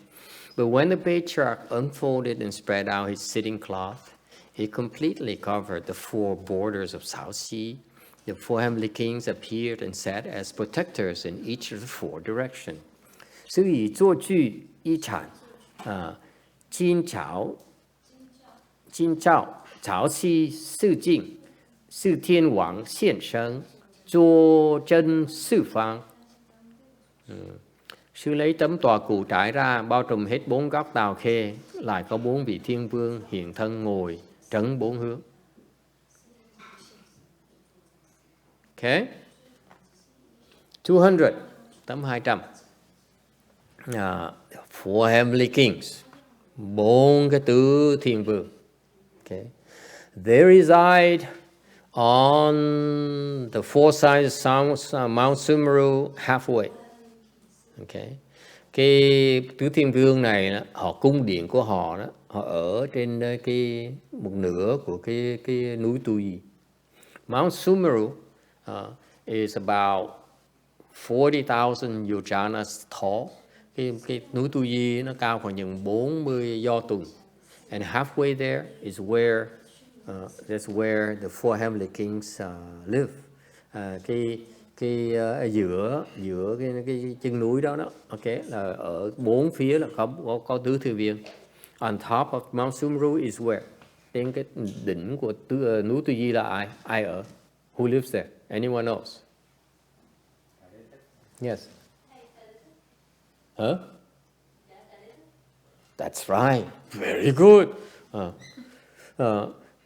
But when the patriarch unfolded and spread out his sitting cloth, he completely covered the 4 borders of South Sea. The 4 heavenly kings appeared and sat as protectors in each of the 4 directions. Sư以坐具一产，金照潮汐四境，四天王现身，坐镇四方。Sư lấy tấm tòa cụ trải ra bao trùm hết 4 góc tàu khê, lại có 4 vị thiên vương hiện thân ngồi trấn 4 hướng. Okay, 200, tấm 200. Four heavenly kings, 4 cái tứ thiên vương. Okay. They reside on the four sides of Mount Sumeru halfway. Okay. Cái tứ thiên vương này đó, họ cung điện của họ đó, họ ở trên cái một nửa của cái núi Tu Di. Mount Sumeru is about 40,000 yojanas tall. Cái núi Tu Di nó cao khoảng chừng 40 do tuần. And halfway there is where that's where the four heavenly kings live. Giữa cái chân núi đó, okay, là ở 4 phía là có tứ thiên vương. On top of Mount Sumeru is where? Trên cái đỉnh của núi Tu Di là ai ở? Who lives there? Anyone else? Yes. Huh? That's right. Very good.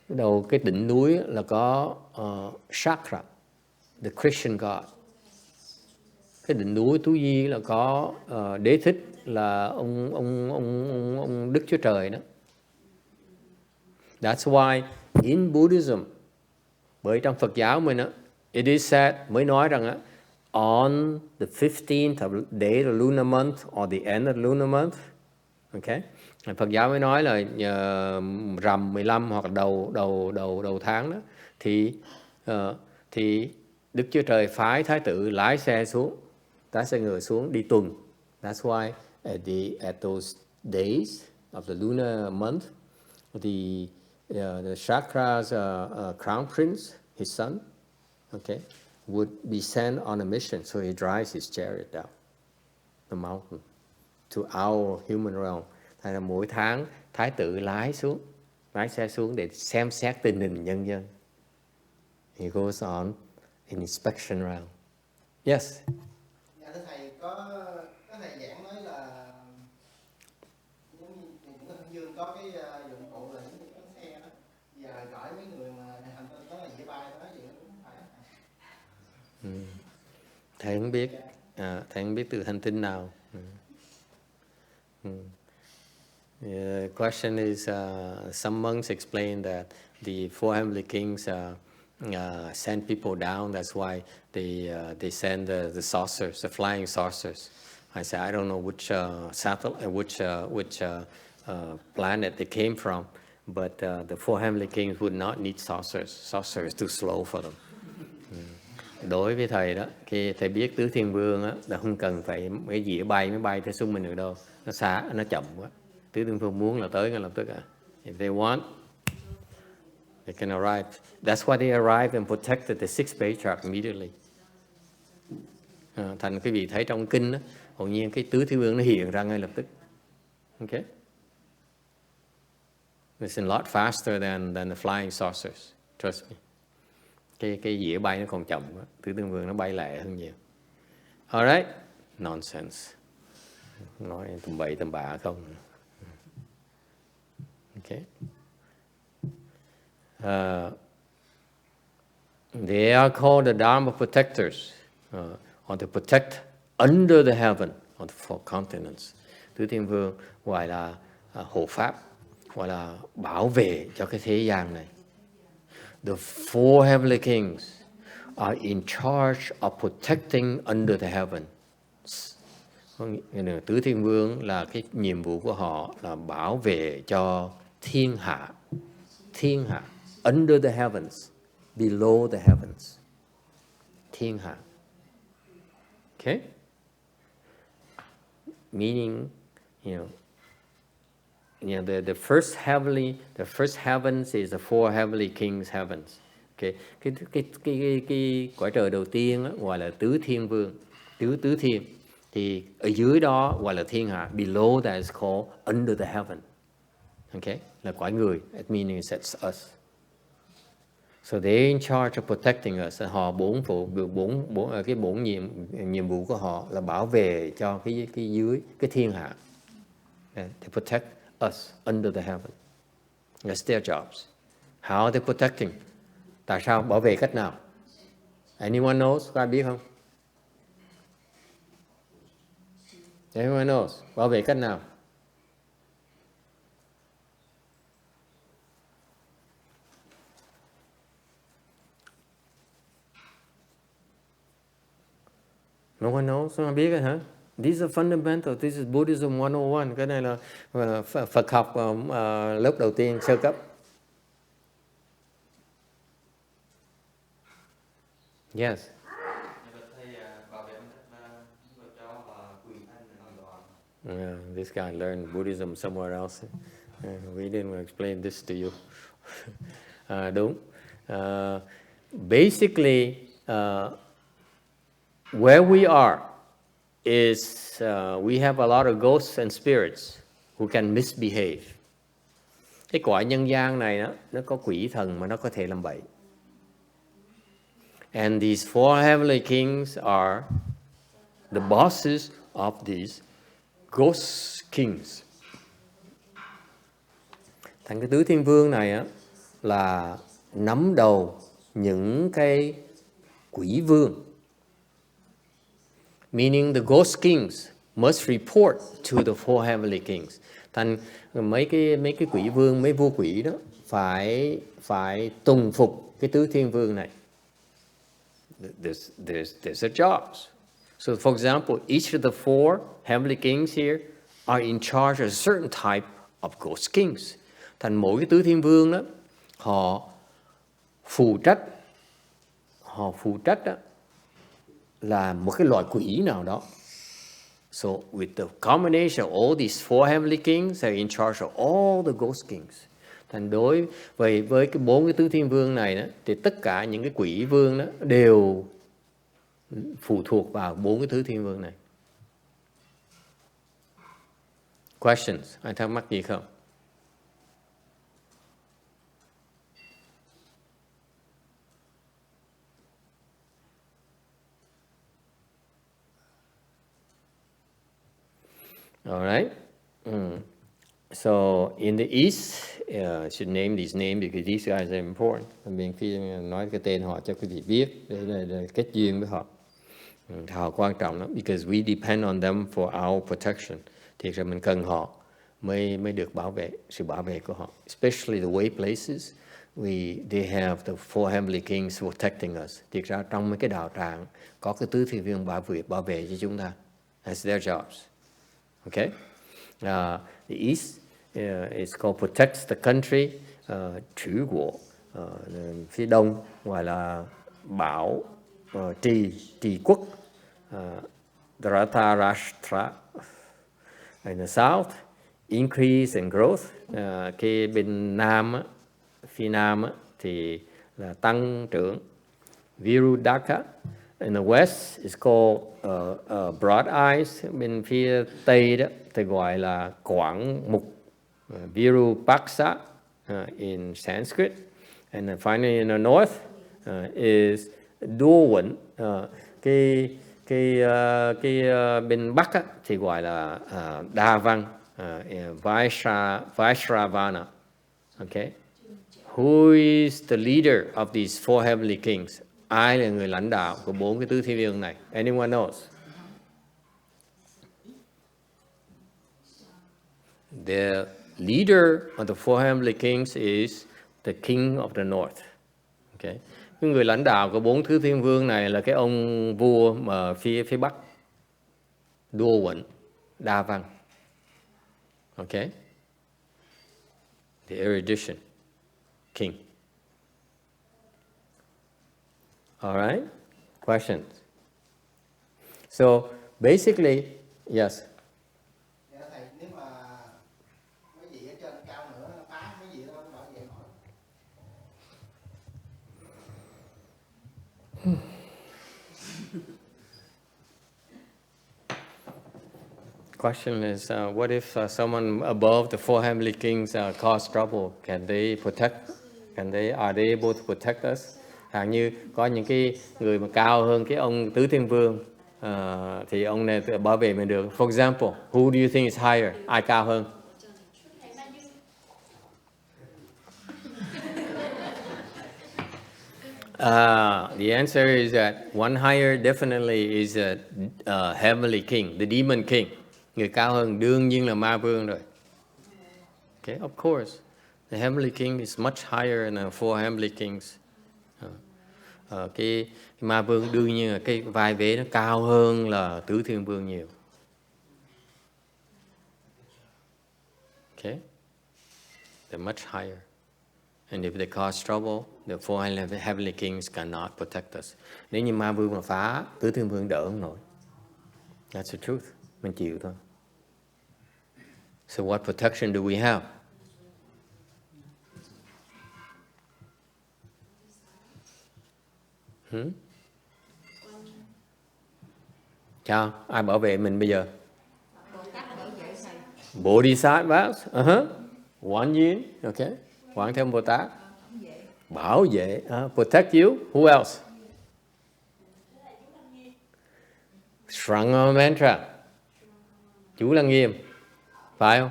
Đầu cái đỉnh núi là có Chakra, the Christian God. Cái đỉnh núi Tu Di là có Đế Thích, là ông Đức Chúa Trời đó. That's why in Buddhism, bởi trong Phật giáo mình á, it is said, mới nói rằng á, on the 15th of day of the lunar month or the end of the lunar month, okay, Phật giáo mới nói là rằm 15 hoặc đầu tháng đó, thì Đức Chúa Trời phái Thái tử lái xe ngựa xuống đi tuần. That's why at those days of the lunar month, the Chakra's crown prince, his son, okay, would be sent on a mission. So he drives his chariot down the mountain to our human realm. Thành ra mỗi tháng Thái tử lái xe xuống để xem xét tình hình nhân dân. He goes on an inspection round. Yes. Dạ thưa thầy, có thầy giảng nói là cũng Dương có cái dụng cụ là những cái xe đó, giờ gọi mấy người mà hành tinh đó là dễ bay đó, vậy nó cũng phải. Thầy không biết, thầy không biết từ hành tinh nào. The question is, some monks explain that the four heavenly kings send people down. That's why they send the saucers, the flying saucers. I say I don't know which planet they came from, but the four heavenly kings would not need saucers. Saucers is too slow for them. Đối với thầy đó, khi thầy biết tứ thiên vương á, là không cần phải cái dĩa bay mới bay tới xung mình được đâu, nó xa, nó chậm quá. Tứ thiên vương muốn là tới ngay lập tức à. If they want, they can arrive. That's why they arrived and protected the sixth patriarch immediately. Thành quý vị thấy trong kinh đó, hầu nhiên cái tứ thiên vương nó hiện ra ngay lập tức. Okay? It's a lot faster than the flying saucers. Trust me. Cái dĩa bay nó còn chậm quá. Tứ thiên vương nó bay lẹ hơn nhiều. Alright? Nonsense. Nói tầm bậy tầm bạ không. Okay. They are called the Dharma protectors, or to protect under the heaven on the four continents. Tứ thiên vương gọi là hộ pháp, gọi là bảo vệ cho cái thế gian này. The four heavenly kings are in charge of protecting under the heavens. Tứ thiên vương là cái nhiệm vụ của họ là bảo vệ cho thiên hạ, under the heavens, below the heavens, thiên hạ. Okay? Meaning, the first heavens is the four heavenly kings' heavens. Okay? Cái cõi trời đầu tiên đó, gọi là tứ thiên vương, tứ thiên. Thì ở dưới đó gọi là thiên hạ. Below that is called under the heaven. Okay? Là cõi người. It means it's us. So they're in charge of protecting us. Họ cái bổn nhiệm vụ của họ là bảo vệ cho cái dưới, cái thiên hạ. They protect us under the heaven. That's their jobs. How are they protecting? Tại sao bảo vệ cách nào? Anyone knows? Có ai biết không? Anyone knows? Bảo vệ cách nào? No one knows? Không biết hả? These are fundamental. This is Buddhism 101. Cái này là Phật học lớp đầu tiên sơ cấp. Yes. This guy learned Buddhism somewhere else. We didn't explain this to you. Đúng. Basically, where we are is we have a lot of ghosts and spirits who can misbehave. Cái cõi nhân gian này nó có quỷ thần mà nó có thể làm bậy. And these four heavenly kings are the bosses of these ghost kings. Thành cái tứ thiên vương này là nắm đầu những cái quỷ vương. Meaning the ghost kings must report to the four heavenly kings. Thành mấy cái quỷ vương, mấy vua quỷ đó phải tùng phục cái tứ thiên vương này. There's a jobs. So for example, each of the four heavenly kings here are in charge of a certain type of ghost kings. Thành mỗi cái tứ thiên vương đó, họ phụ trách đó, là một cái loại quỷ nào đó. So with the combination of all these four heavenly kings, they're in charge of all the ghost kings. Thành đối với cái bốn cái tứ thiên vương này đó, thì tất cả những cái quỷ vương đó đều phụ thuộc vào bốn cái tứ thiên vương này. Questions? Ai thắc mắc gì không? All right. So in the East, I should name these names because these guys are important. Mình khi nói cái tên họ cho quý vị biết, đây là kết duyên với họ. Họ quan trọng lắm, because we depend on them for our protection. Thì ra mình cần họ mới được bảo vệ, sự bảo vệ của họ. Especially the way places, they have the four heavenly kings protecting us. Thì ra trong mấy cái đạo tràng có cái tứ thiên vương bảo vệ cho chúng ta. That's their jobs. Okay? The East is called protects the country, trữ quốc. Phía Đông gọi là bảo trì quốc, Dhritarashtra. In the South, increase and growth. Cái bên Nam, phía Nam thì là tăng trưởng, Virudaka. In the West, it's called broad eyes. Bên phía Tây đó thì gọi là quảng mục, Virupaksa in Sanskrit. And then finally in the North is đô quẩn. Cái bên Bắc á, thì gọi là đa văn, Vaishravana. Okay? Who is the leader of these four heavenly kings? Ai là người lãnh đạo của bốn cái tứ thiên vương này? Anyone knows? The leader of the four heavenly kings is the king of the north. Okay. Cái người lãnh đạo của bốn tứ thiên vương này là cái ông vua mà phía Bắc, đô quận, đa văn. Okay. The erudition king. All right? Questions? So basically, yes. Thầy, nếu mà mấy vị ở trên cao nữa phá mấy vị đó bảo vệ nổi. Question is, what if someone above the four heavenly kings cause trouble? Can they protect? Are they able to protect us? Hẳn như có những cái người mà cao hơn cái ông tứ thiên vương, thì ông này bảo vệ mình được. For example, who do you think is higher? Ai cao hơn? The answer is that one higher definitely is a heavenly king, the demon king. Người cao hơn đương nhiên là ma vương rồi. Okay, of course. The heavenly king is much higher than the four heavenly kings. Cái ma vương đương nhiên là cái vai vế nó cao hơn là tứ thiên vương nhiều. Okay? They're much higher. And if they cause trouble, the four heavenly kings cannot protect us. Nếu như ma vương mà phá, tứ thiên vương đỡ không nổi. That's the truth. Mình chịu thôi. So what protection do we have? Sao? Ai bảo vệ mình bây giờ? Bodhisattvas. Quán Yin. Okay. Quán Thế Âm Bồ Tát. Bảo vệ. Protect you. Who else? Strong mantra. Chú Lăng Nghiêm. Phải không?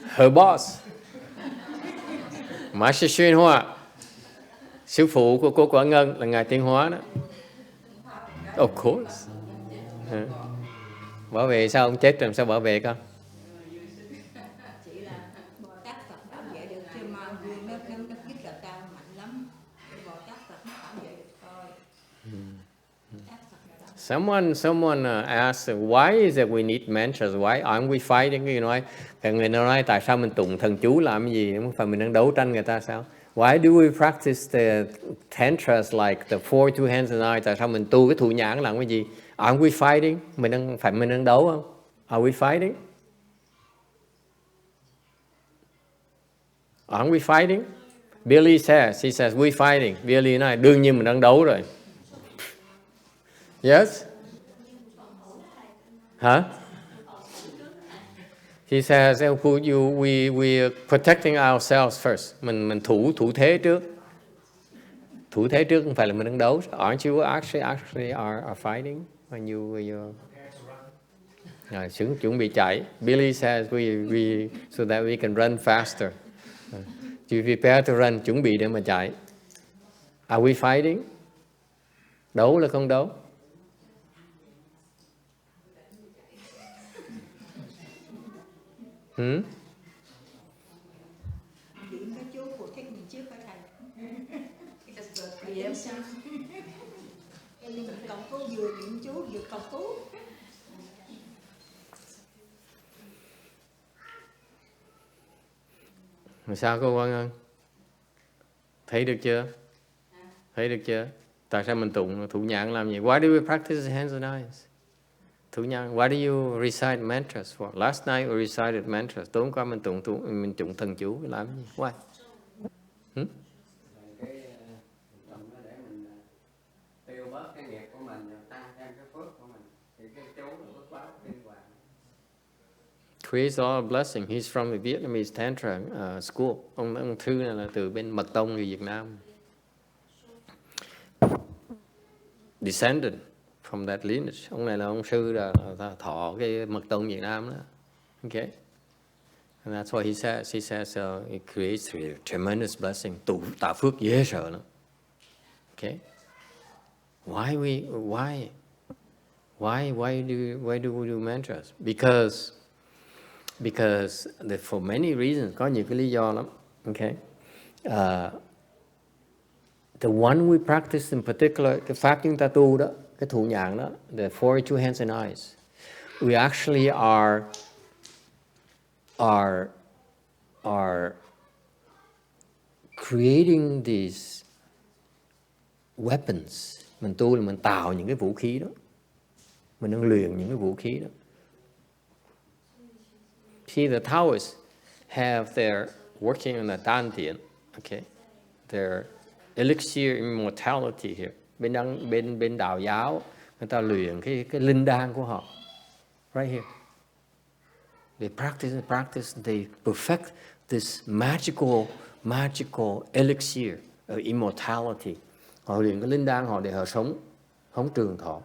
Her boss. Master Xuyên Hoa. Sư phụ của cô Quả Ngân là Ngài Tiên Hóa đó. Of course. Bảo vệ sao ông chết làm sao bảo vệ con? Chỉ là Bồ Tát Phật bảo vệ được, chứ ma vương nó rất là cao mạnh lắm. Bồ Tát Phật nó bảo vệ được thôi. Someone asked, why is it we need mantras? Why aren't we fighting? You know, người nói tại sao mình tụng thần chú làm cái gì? Không phải mình đang đấu tranh người ta sao? Why do we practice the tantras like the four two hands and eyes? Tại sao mình tu cái thủ nhãn làm cái gì? Aren't we fighting? Mình đang đấu không? Are we fighting? Aren't we fighting? Billy says, he says, we fighting. Billy nói, đương nhiên mình đang đấu rồi. Yes? Huh? He says, we are protecting ourselves first. Mình thủ thế trước. Thủ thế trước không phải là mình đang đấu. Aren't you actually are fighting when you chuẩn bị chạy. Billy says we so that we can run faster. You prepare to run, chuẩn bị để mà chạy. Are we fighting? Đấu là không đấu? Điểm cái chú của thích mình trước phải thầy. Điểm sao? Em đi cầu cứu vừa điểm chú vừa cầu cứu. Rồi sao cô Quang Ân? Thấy được chưa? Thấy được chưa? Tại sao mình tụng thủ nhãn làm gì? Why do we practice hands and eyes? Thủ nhãn. Why do you recite mantras for? Last night we recited mantras. Tối hôm qua mình tụng thần chú làm gì? Why? Để mình tiêu bớt cái nghiệp của mình, tăng thêm cái phước của mình. Thì cái chú là phước báo liên quan. Creates all blessing. He's from the Vietnamese Tantra school. Ông Thư này là từ bên Mật Tông người Việt Nam. Descended from that lineage. Ông này là ông sư là thọ cái Mật Tông Việt Nam đó. Okay. And that's why he says it creates a tremendous blessing. Tạo phước dễ sợ lắm. Okay. Why do we do mantras? Because for many reasons, có nhiều cái lý do lắm. Okay. The one we practice in particular, cái pháp chúng ta tu đó, cái thủ nhãn đó, the 42 hands and eyes, we actually are creating these weapons. Mình tu là mình tạo những cái vũ khí đó. Mình đang luyện những cái vũ khí đó. See, the Taoists have their working on the Dantian, okay? Their elixir immortality here. Bên đạo giáo, người ta luyện cái linh đan của họ. Right here. They practice, they perfect this magical elixir of immortality. Họ luyện cái linh đan họ để họ sống trường thọ.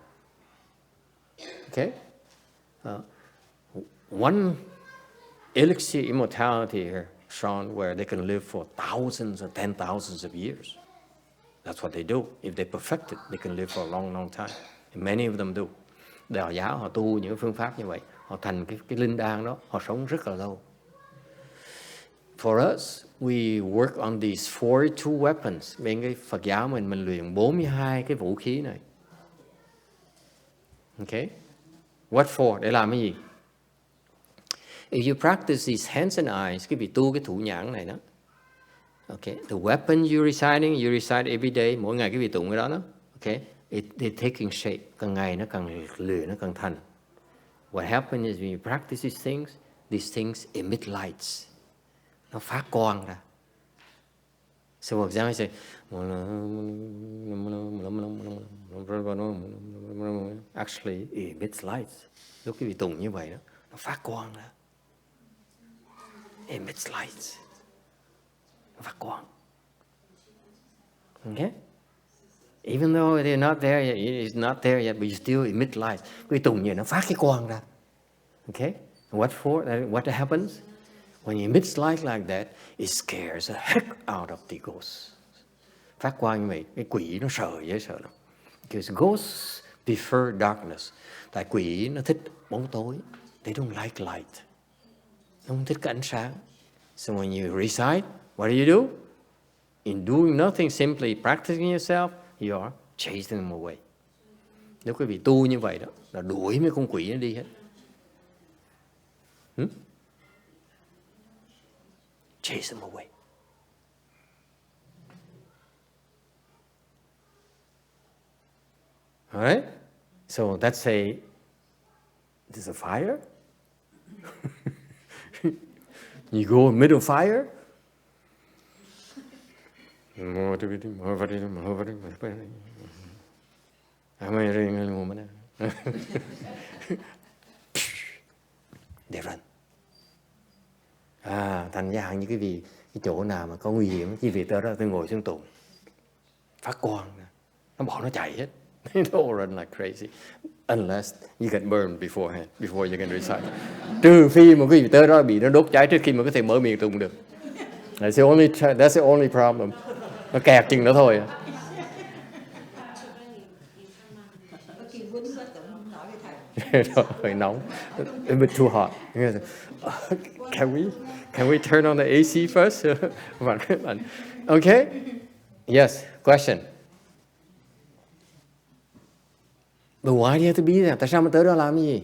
Okay? One elixir immortality here shown where they can live for thousands or 10,000s of years. That's what they do. If they perfect it, they can live for a long, long time. Many of them do. Đạo giáo họ tu những phương pháp như vậy, họ thành cái linh đan đó, họ sống rất là lâu. For us, we work on these 42 weapons. Bên cái Phật giáo mình luyện 42 cái vũ khí này. Okay? What for? Để làm cái gì? If you practice these hands and eyes, cái vị tu cái thủ nhãn này đó. Okay, the weapon you recite every day, mỗi ngày cái vị tụng cái đó đó. Okay, it taking shape, càng ngày nó càng luyện, nó càng thành. What happens is when you practice these things emit lights. Nó phát quang ra. So for example, say, actually it emits lights. Lúc cái vị tụng như vậy đó, nó phát quang ra. Emits lights. Nó phát quang. Okay? Even though they're not there yet, it's not there yet, but you still emit light. Cái tùng như nó phát cái quang ra. Okay? What for? What happens? When you emit light like that, it scares the heck out of the ghosts. Phát quang như vậy, cái quỷ nó sợ, dễ sợ lắm. Because ghosts prefer darkness. Tại quỷ nó thích bóng tối. They don't like light. Nó không thích cái ánh sáng. So when you recite, what do? In doing nothing, simply practicing yourself, you are chasing them away. Nếu quý vị tu như vậy đó, là đuổi mấy con quỷ nó đi hết. Chase them away. All right? So let's say there's a fire. You go in the middle of fire. They run. Thành ra như cái chỗ nào mà có nguy hiểm, chỉ vì tới đó tôi ngồi xuống tụng, phát quang, nó bỏ nó chạy hết. They don't run like crazy, unless you get burned beforehand, before you can recite. Trừ phi mà quý vị tới đó bị nó đốt cháy trước khi mà có thể mở miệng tụng được. That's the only problem. Nó kẹt chừng đó thôi. Hơi nóng. A bit too hot. Can we turn on the AC first? Okay. Yes. Question. But why do you have to be there? Tại sao mà tới đó làm cái gì?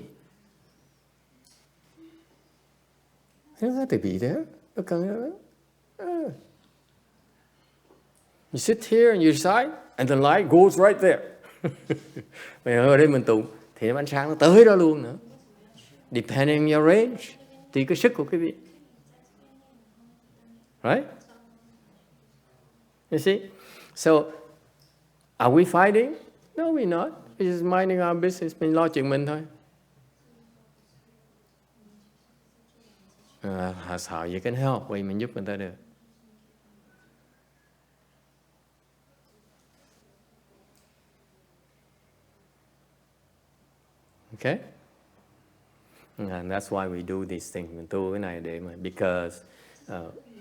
You don't have to be there. You sit here and you recite, and the light goes right there. Mình ở đây mình tụng, thì ánh sáng nó tới đó luôn nữa. Depending on your range, tùy cái sức của quý vị. Right? You see? So, are we fighting? No, we're not. We're just minding our business. Mình lo chuyện mình thôi. That's how you can help. Vậy mình giúp người ta được. Okay? And that's why we do these things. Mình tu cái này để mà, because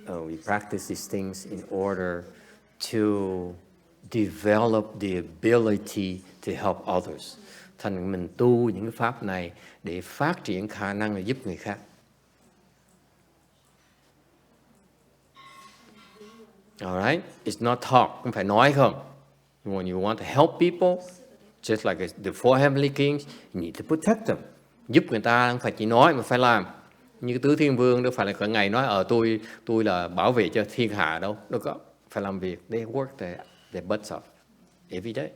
we practice these things in order to develop the ability to help others. Thành mình tu những cái pháp này để phát triển khả năng để giúp người khác. All right? It's not talk, không phải nói không. When you want to help people, just like the four heavenly kings, you need to protect them. Giúp người ta không phải chỉ nói mà phải làm. Như tứ thiên vương đâu phải là cả ngày nói tôi là bảo vệ cho thiên hạ đâu. Đâu có, phải làm việc. They work their butts off every day.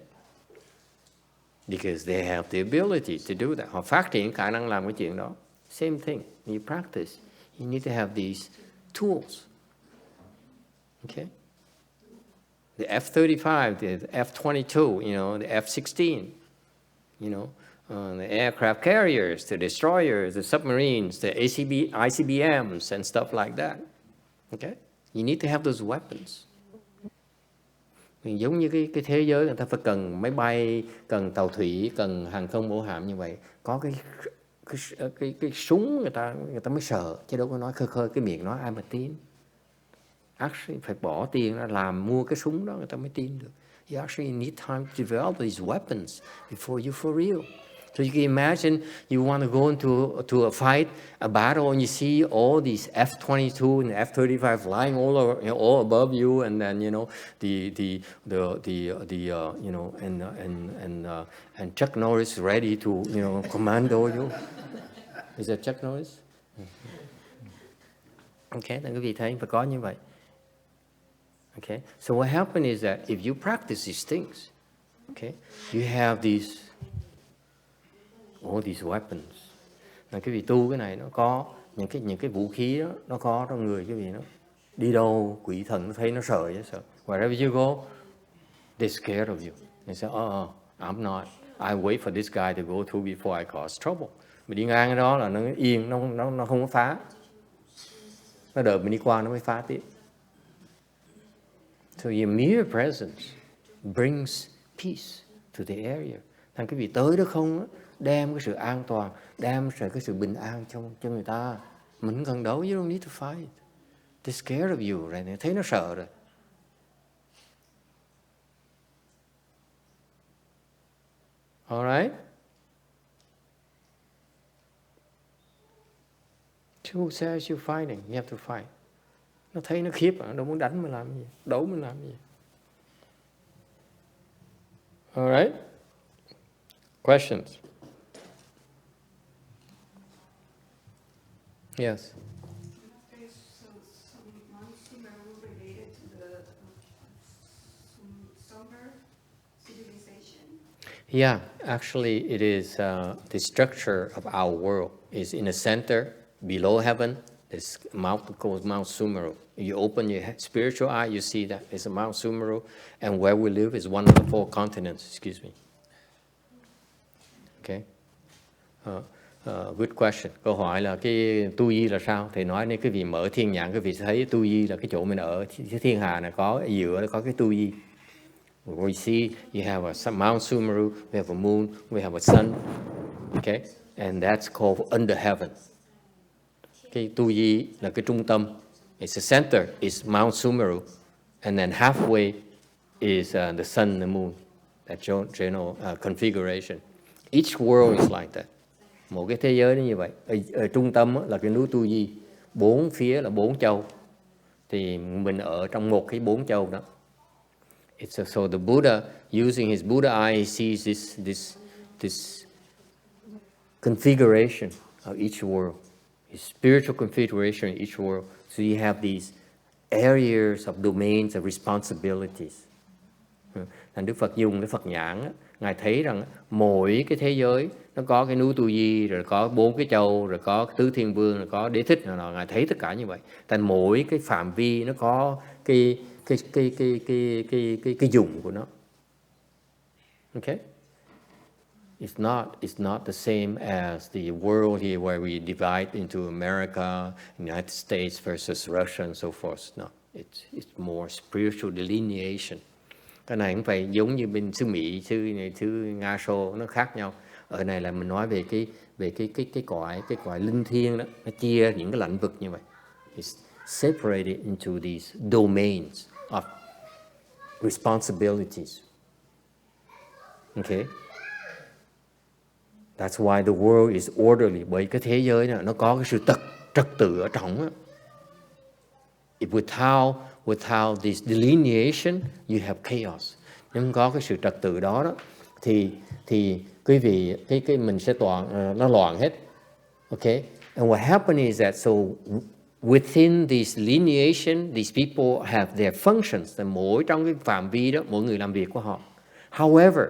Because they have the ability to do that. Họ phát triển khả năng làm cái chuyện đó. Same thing. When you practice, you need to have these tools. Okay? The F-35, the F-22, the F-16, the aircraft carriers, the destroyers, the submarines, the ICBMs and stuff like that. Okay? You need to have those weapons. Giống như cái thế giới người ta phải cần máy bay, cần tàu thủy, cần hàng không mẫu hạm như vậy. Có cái súng người ta mới sợ, chứ đâu có nói khơi cái miệng nói ai mà tin. Actually phải bỏ tiền ra làm mua cái súng đó người ta mới tin được. You actually need time to develop these weapons before you for real. So you can imagine you want to go into a fight, a battle, and you see all these F-22 and F-35 flying all over, all above you, and then and Chuck Norris ready to commando you. Is that Chuck Norris? Okay, then quý vị thấy phải có như vậy. Okay, so what happened is that if you practice these things, okay, you have all these weapons. Là quý vị tu cái này nó có những cái vũ khí đó, nó có trong người quý vị, nó đi đâu quỷ thần nó thấy nó sợ chứ sợ. Wherever you go, they're scared of you. They say, I'm not. I wait for this guy to go through before I cause trouble. Mình đi ngang cái đó là nó yên, nó không có phá. Nó đợi mình đi qua nó mới phá tiếp. So your mere presence brings peace to the area. Thành cái vị tới đó không, đem cái sự an toàn, đem cái sự bình an cho người ta. Mình không cần đấu, you don't need to fight. They're scared of you, right? Thấy nó sợ rồi. All right? Who says you're fighting? You have to fight. Nó thấy nó khiếp, nó muốn đánh mình làm gì, đấu mình làm gì. All right? Questions? Yes. Okay, so Mount Sumeru related to the Sumer civilization? Yeah, actually it is the structure of our world is in the center, below heaven, this mountain called Mount Sumeru. You open your spiritual eye, you see that it's a Mount Sumeru, and where we live is one of the 4 continents, excuse me. Okay. Good question. Câu hỏi là cái tu di là sao? Thì nói nên cái vị mở thiên nhãn, cái vị thấy tu di là cái chỗ mình ở, thiên hà này có giữa có cái tu di. We see you have a Mount Sumeru, we have a moon, we have a sun, okay, and that's called under heaven. Cái tu di là cái trung tâm. It's the center, is Mount Sumeru, and then halfway is the sun and the moon, that general configuration. Each world is like that. Một cái thế giới nó như vậy. Ở trung tâm là cái núi Tu Di, 4 phía là 4 châu. Thì mình ở trong một cái 4 châu đó. So the Buddha, using his Buddha eye, he sees this configuration of each world, his spiritual configuration of each world. So you have these areas of domains of responsibilities. Thành Đức Phật dùng cái Phật nhãn á, Ngài thấy rằng mỗi cái thế giới nó có cái núi Tu Di, rồi có 4 cái châu, rồi có tứ thiên vương, rồi có đế thích nào. Ngài thấy tất cả như vậy. Thành mỗi cái phạm vi nó có cái dụng của nó. Okay? It's not the same as the world here where we divide into America, United States versus Russia and so forth. No, it's more spiritual delineation. Cái này cũng phải giống như bên xứ Mỹ, xứ Nga Xô, nó khác nhau. Ở này là mình nói về cái cõi linh thiêng đó, nó chia những cái lãnh vực như vậy. It's separated into these domains of responsibilities. Okay? That's why the world is orderly. Bởi cái thế giới này, nó có cái sự trật tự ở trong đó. Without this delineation, you have chaos. Nếu không có cái sự trật tự đó thì quý vị cái mình sẽ nó loạn hết. Okay? And what happened is that so within this delineation, these people have their functions. Mỗi trong cái phạm vi đó, mỗi người làm việc của họ. However,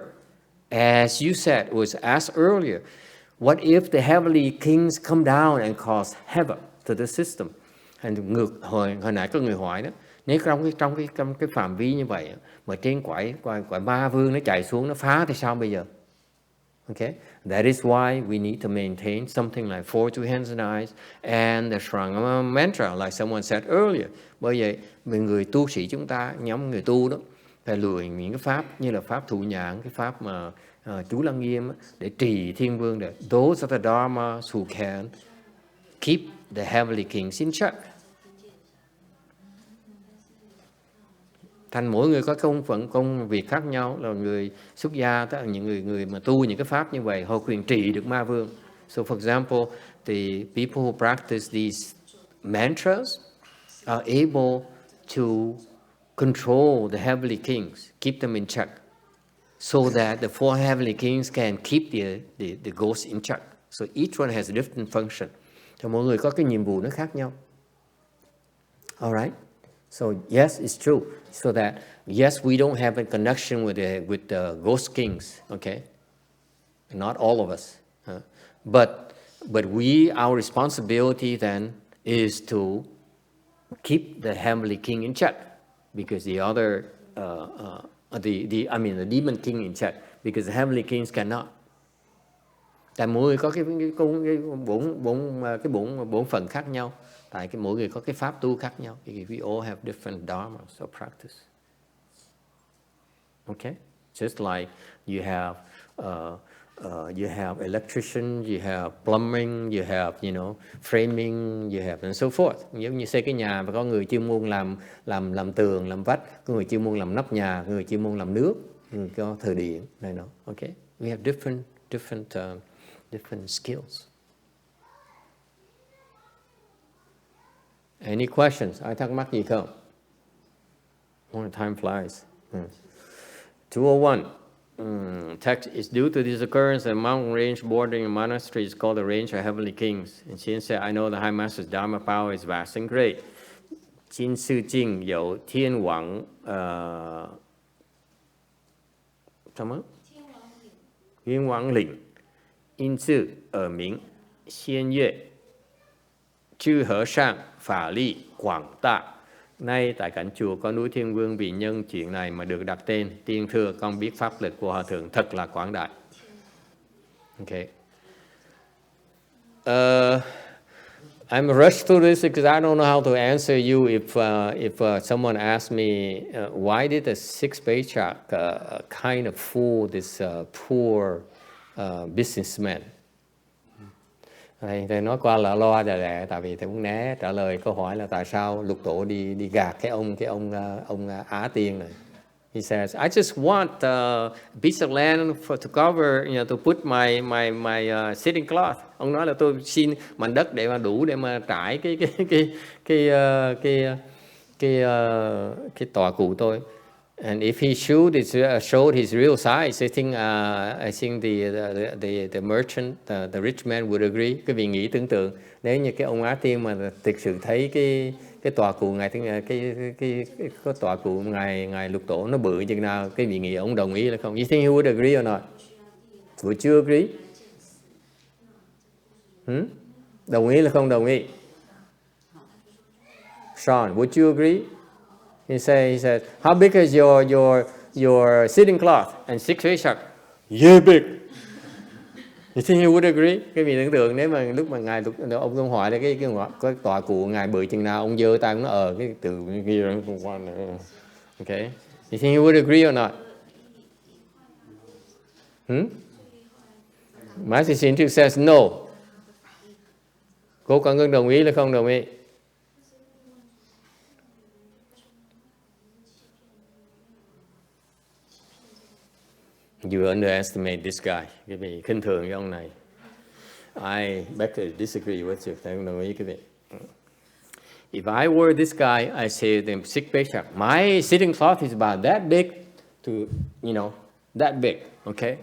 as you said, was asked earlier, what if the heavenly kings come down and cause havoc to the system? Hồi nãy có người hỏi đó, nếu trong cái phạm vi như vậy mà trên quải ma vương nó chạy xuống nó phá thì sao bây giờ? Okay, that is why we need to maintain something like 4 two hands and eyes and the Shrangama mantra, like someone said earlier. Bởi vậy người tu sĩ chúng ta, nhóm người tu đó, phải luyện những cái pháp như là pháp thụ nhãn, cái pháp mà chú Lăng Nghiêm để trì thiên vương được. Those are the dharmas who can keep the heavenly kings in check. Thành mỗi người có công việc khác nhau, là người xuất gia, tức là những người mà tu những cái pháp như vậy, họ quyền trị được ma vương. So for example, the people who practice these mantras are able to control the heavenly kings, keep them in check, so that the 4 heavenly kings can keep the ghosts in check. So each one has a different function. So mỗi người có cái nhiệm vụ nó khác nhau. All right. So yes, it's true. So that yes, we don't have a connection with the ghost kings. Okay, not all of us, but our responsibility then is to keep the heavenly king in check, because the other the demon king in check, because the heavenly kings cannot. Tại mỗi người có cái bổn phận khác nhau. Tại mỗi người có cái pháp tu khác nhau. Because we all have different dharmas or practice. Okay? Just like you have electrician, you have plumbing, you have framing, you have and so forth. Giống như xây cái nhà mà có người chuyên môn làm tường, làm vách, có người chuyên môn làm nóc nhà, có người chuyên môn làm nước, người có thờ điện này nọ. Okay? We have different skills. Any questions? Ai thắc mắc gì không? Time flies. 201. Text is due to this occurrence, a mountain range bordering a monastery is called the range of heavenly kings. And Chin said, I know the High Master's Dharma power is vast and great. Chin sư Jing有天王什么？天王岭，因字耳名，仙乐，chư和尚法力广大. Nay tại cảnh chùa có núi Thiên Vương, vì nhân chuyện này mà được đặt tên. Tiên thưa, con biết pháp lực của Hòa Thượng thật là quảng đại. Okay. I'm rushed through this because I don't know how to answer you if someone asks me why did the sixth patriarch kind of fool this poor businessman. Thầy nói qua là lo lẹ, tại vì thầy muốn né trả lời câu hỏi là tại sao lục tổ đi gạt cái ông Á Tiên này. He says, I just want a piece of land to cover, to put my sitting cloth. Ông nói là tôi xin mảnh đất để mà đủ để mà trải cái tọa cụ tôi. And if he showed his real size, I think the merchant, the rich man would agree. Cái vị nghĩ tưởng tượng, nếu như cái ông Á Tiên mà thực sự thấy cái tọa cụ ngài cái tọa cụ ngài lục tổ nó bự chừng nào, cái vị nghĩ ông đồng ý là không? You think he would agree or not? Would you agree? Đồng ý là không đồng ý? Sean, would you agree? He said, how big is your sitting cloth? And six patriarch, yeah, big. You think he would agree? Cái vị tưởng tượng nếu mà lúc mà ngài ông hỏi là cái tọa cụ ngài bự chừng nào, ông giơ tay nó cái từ kia. Okay. You think he would agree or not? Master Shintu says no. Cô con ngưng đồng ý là không đồng ý? You underestimate this guy. Cái vị khinh thường cái ông này. I beg to disagree with you. Thầy không đồng ý cái vị. If I were this guy, I say to them, six patriarch, my sitting cloth is about that big to, that big, okay?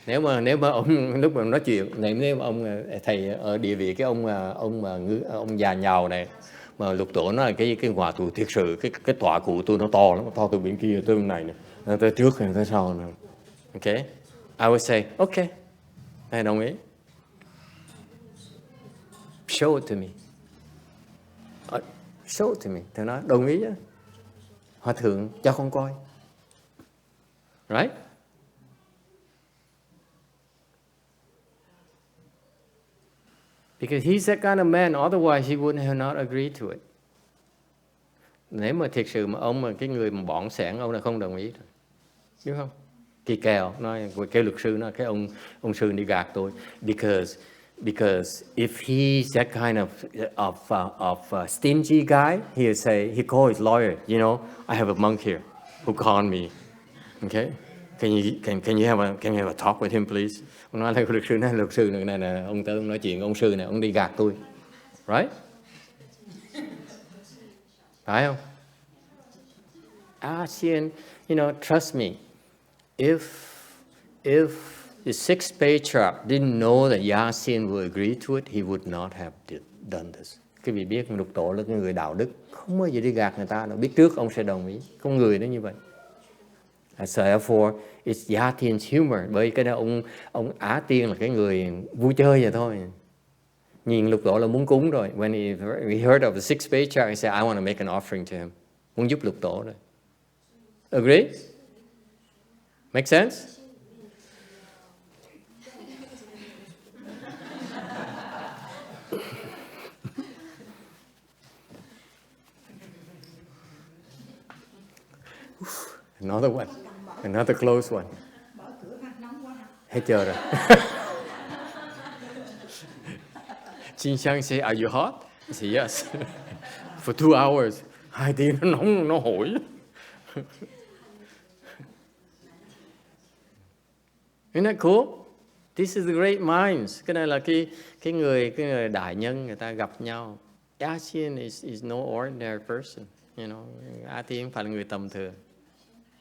Nếu mà ông lúc mà nói chuyện, nếu mà ông thầy ở địa vị cái ông già nhào này mà lục tổ nói cái hòa tù thiệt sự cái tọa cụ tôi nó to lắm, to từ bên kia tới bên này nè. Tới trước hay tới sau nữa. Okay? I would say, okay. I đồng ý. Show it to me. Show it to me. Thầy nói, đồng ý á. Hòa thượng cho con coi. Right? Because he's that kind of man, otherwise he wouldn't have not agreed to it. Nếu mà thiệt sự mà ông mà cái người mà bỏng sẻn ông là không đồng ý rồi. Đúng không? Kỳ kèo nói kêu luật sư nói cái ông sư đi gạt tôi, because Because if he's that kind of stingy guy, he call his lawyer. You know, I have a monk here who called me. Okay, can you have a talk with him, please? Ông nói là luật sư này nè, ông tới ông nói chuyện, ông sư này, ông đi gạt tôi, right? Phải không? ASEAN, you know, trust me, if the sixth patriarch didn't know that ASEAN would agree to it, he would not have done this. Quý vị biết Lục Tổ là cái người đạo đức, không bao giờ đi gạt người ta đâu, biết trước ông sẽ đồng ý, con người nó như vậy. So therefore, it's Yatian's humor. Bởi cái đó ông Á Tiên là cái người vui chơi vậy thôi. Nhìn Lục Tổ là muốn cúng rồi. When he heard of the sixth patriarch, he said, I want to make an offering to him. Muốn giúp Lục Tổ rồi. Agree? Make sense? Another one. Another close one. Hết giờ rồi. Jin Xiang say, are you hot? I say, yes. For 2 hours. 2 tiếng nó nóng, nó hổi. Isn't that cool? This is the great minds. Cái này là cái người đại nhân người ta gặp nhau. ASEAN is no ordinary person. You know, ASEAN phải là người tầm thường.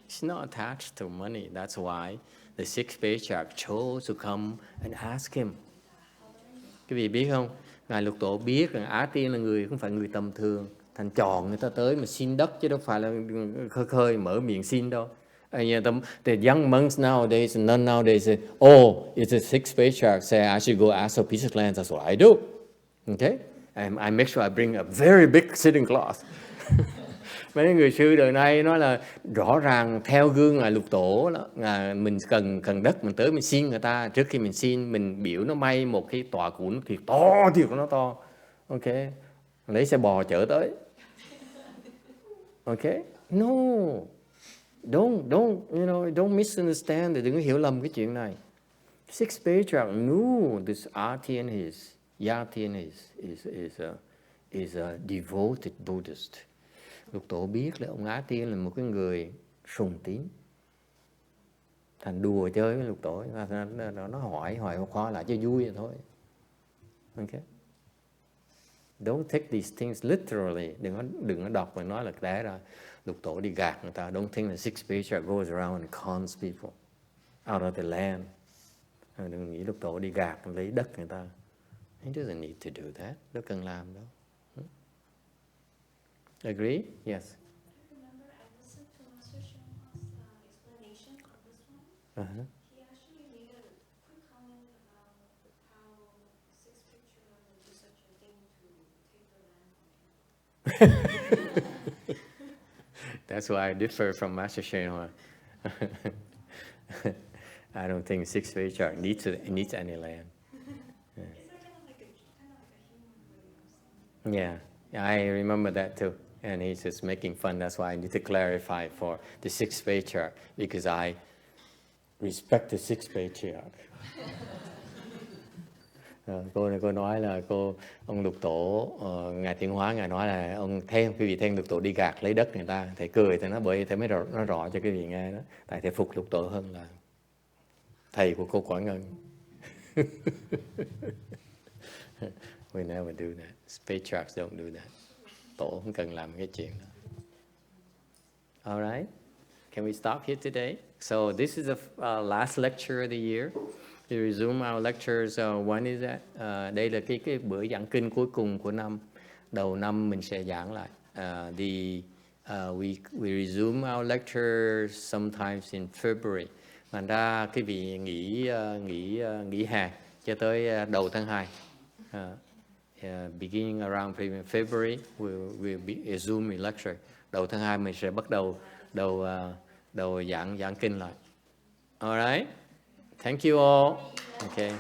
It's not attached to money. That's why the sixth patriarch chose to come and ask him. Quý vị biết không? Ngài Lục Tổ biết rằng Á Tiên là người không phải người tầm thường. Thành chọn người ta tới mà xin đất chứ đâu phải là khơi mở miệng xin đâu. The young monks nowadays, and none nowadays say, oh, it's a sixth patriarch, say I should go ask for piece of land. That's what I do. Okay? And I make sure I bring a very big sitting cloth. Mấy người sư đời nay nói là rõ ràng theo gương Ngài Lục Tổ là mình cần đất mình tới mình xin người ta, trước khi mình xin mình biểu nó may một cái tòa củi thiệt của nó to, ok, lấy xe bò chở tới, ok, no, don't misunderstand, đừng có hiểu lầm cái chuyện này. Sixth patriarch knew this Yatian is a devoted Buddhist. Lục Tổ biết là ông Á Tiên là một cái người sùng tín. Thành đùa chơi với Lục Tổ, nó hỏi khó lại cho vui vậy thôi. Okay? Don't take these things literally. Đừng có đọc và nói là thế ra Lục Tổ đi gạt người ta. Don't think the sixth patriarch goes around and cons people out of the land. Đừng nghĩ Lục Tổ đi gạt lấy đất người ta. He doesn't need to do that. Đâu cần làm đâu. Agree? Yes. Remember, I listened to Master YongHua's explanation of this one. Uh-huh. He actually made a quick comment about how sixth patriarch would do such a thing to take the land from him. That's why I differ from Master YongHua. I don't think sixth patriarch needs any land. Is that kind of like a human way of saying? Yeah, I remember that too. And he's just making fun. That's why I need to clarify for the sixth patriarch, because I respect the sixth patriarch. Cô nói là ông Lục Tổ, Ngài Tiến Hóa, Ngài nói là ông quý vị thấy Lục Tổ đi gạt lấy đất người ta, thầy cười, thầy nói bởi thầy mới nói rõ cho quý vị nghe đó. Tại thầy phục Lục Tổ hơn là thầy của cô Quảng Ngân. We never do that. Patriarchs don't do that. Tổ không cần làm cái chuyện đó. All right. Can we stop here today? So this is the last lecture of the year. We resume our lectures. When is that? Đây là cái bữa giảng kinh cuối cùng của năm. Đầu năm mình sẽ giảng lại. We resume our lectures sometimes in February. Thành ra quý vị nghỉ hè cho tới đầu tháng 2. Beginning around February, we'll resume a lecture. Đầu tháng 2 mình sẽ bắt đầu giảng kinh lại. All right. Thank you all. Okay.